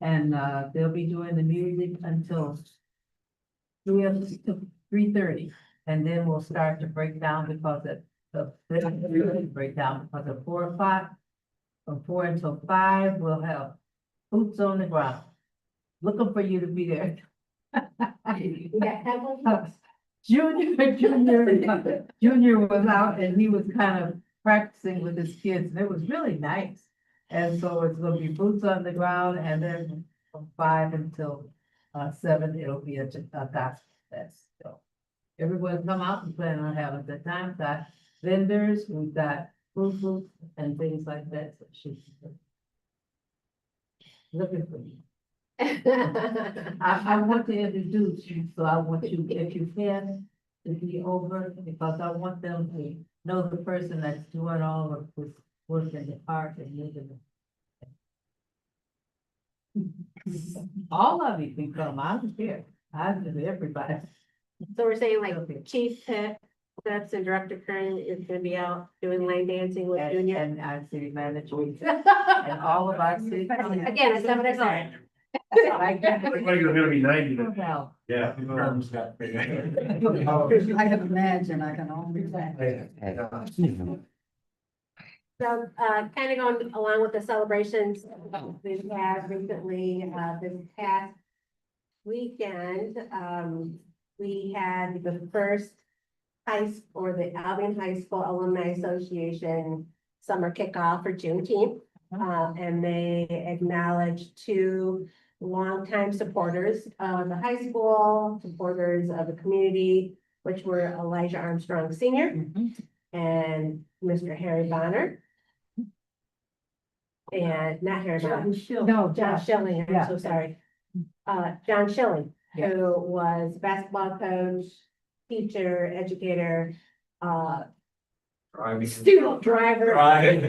And they'll be doing the music until 3:30. And then we'll start to break down because break down because of 4 o'clock. From 4 until 5, we'll have boots on the ground. Looking for you to be there. Junior was out and he was kind of practicing with his kids, and it was really nice. And so it's gonna be boots on the ground, and then from 5 until 7, it'll be a gospel fest. So everyone come out and plan on having a good time. We've got vendors, we've got food booths and things like that. So it should be good. Looking for you. I want to introduce you, so I want you, if you can, to be over, because I want them to know the person that's doing all of this work in the park and living. All of you can come, I don't care, I do everybody. So we're saying like Chief Pitt, that's the director Kern is gonna be out doing line dancing with Junior. And our city manager, and all of our city. Again, it's 7 o'clock. Everybody's gonna be 90 then. Well, Yeah. I can imagine, I can only imagine. So, kind of going along with the celebrations we've had recently, this past weekend, we had the first the Albion High School Alumni Association summer kickoff for Juneteenth. And they acknowledged 2 longtime supporters of the high school, supporters of the community, which were Elijah Armstrong Senior and Mr. Harry Bonner. And not Harry Bonner. No, John Schilling, I'm so sorry. John Schilling, who was basketball coach, teacher, educator, Student driver. Right.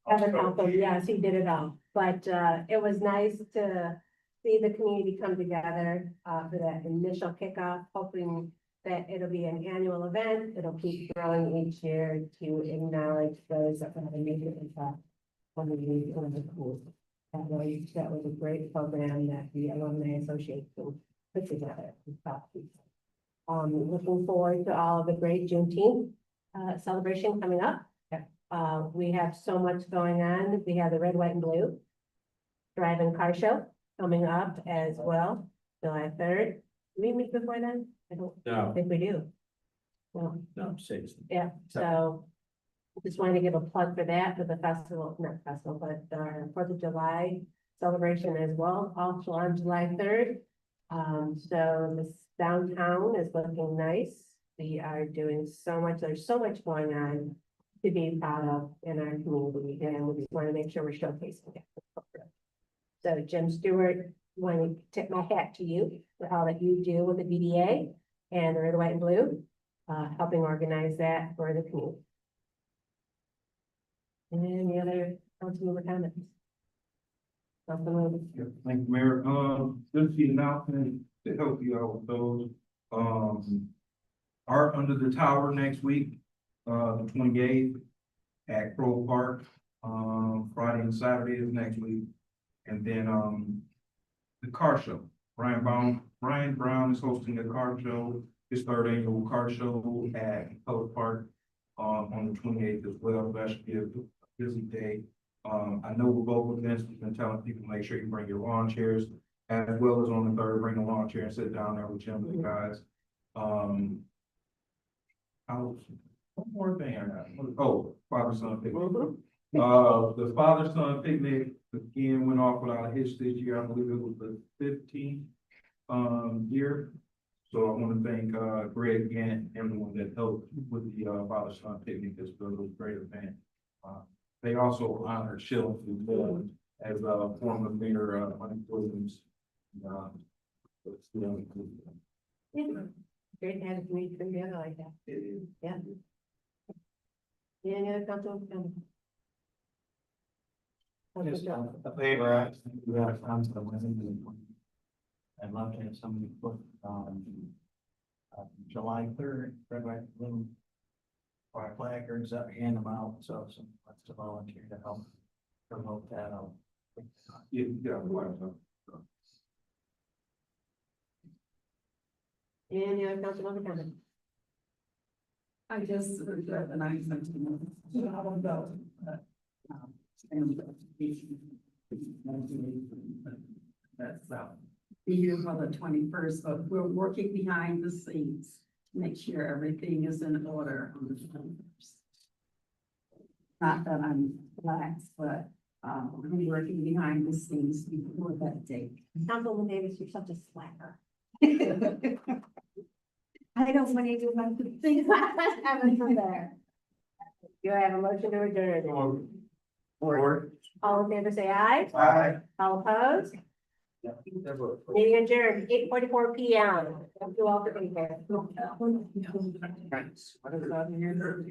Other council, yes, he did it all, but it was nice to see the community come together for that initial kickoff, hoping that it'll be an annual event, it'll keep growing each year to acknowledge those that have a major impact on the youth and the schools. That was a great program that the Alumni Association put together. Looking forward to all of the great Juneteenth celebration coming up. We have so much going on. We have the red, white, and blue drive-in car show coming up as well, July 3rd. Do we meet before then? I don't No, think we do. Well, no, seriously. yeah, so just wanted to give a plug for that, for the festival, not festival, but our 4th of July celebration as well, also on July 3rd. So this downtown is looking nice. We are doing so much, there's so much going on to be proud of in our community, and we just want to make sure we're showcasing it. So Jim Stewart, want to tip my hat to you for all that you do with the BDA and the red, white, and blue, helping organize that for the community. And any other council member comments? Thank you, Mayor. Just the announcement to help you out with those. Art Under the Tower next week, the 28th at Crow Park. Friday and Saturday is next week. And then, the car show. Brian Brown is hosting a car show, his 3rd annual car show at Crow Park, on the 28th as well. That should be a busy day. I know with both events, we've been telling people, make sure you bring your lawn chairs, as well as on the 3rd, bring a lawn chair and sit down there with Jim and the guys. One more thing I got. Oh, father-son picnic. The father-son picnic again went off without a hitch this year. I believe it was the 15th year. So I want to thank Greg and everyone that helped with the father-son picnic. This was a great event. They also honored Shilling as a former mayor Mike Williams. Great to have a community come together like that. Yeah. Any other council? Just a favor, we have funds for women. I'd love to have somebody put, July 3rd, red, white, blue. Our placards up, hand them out, so some wants to volunteer to help promote that out. Any other council member comment? I just regret the night sentiment. I don't know. That's be here for the 21st, but we're working behind the scenes to make sure everything is in order on the 21st. Not that I'm lax, but we're working behind the scenes before that date. Councilwoman Davis, you're such a slacker. I don't want to do my things happen from there. You have a motion to adjourn. Or. All in favor, say aye. Aye. All opposed? Meeting adjourned, 8:44 p.m. Thank you all for being here. What is that here?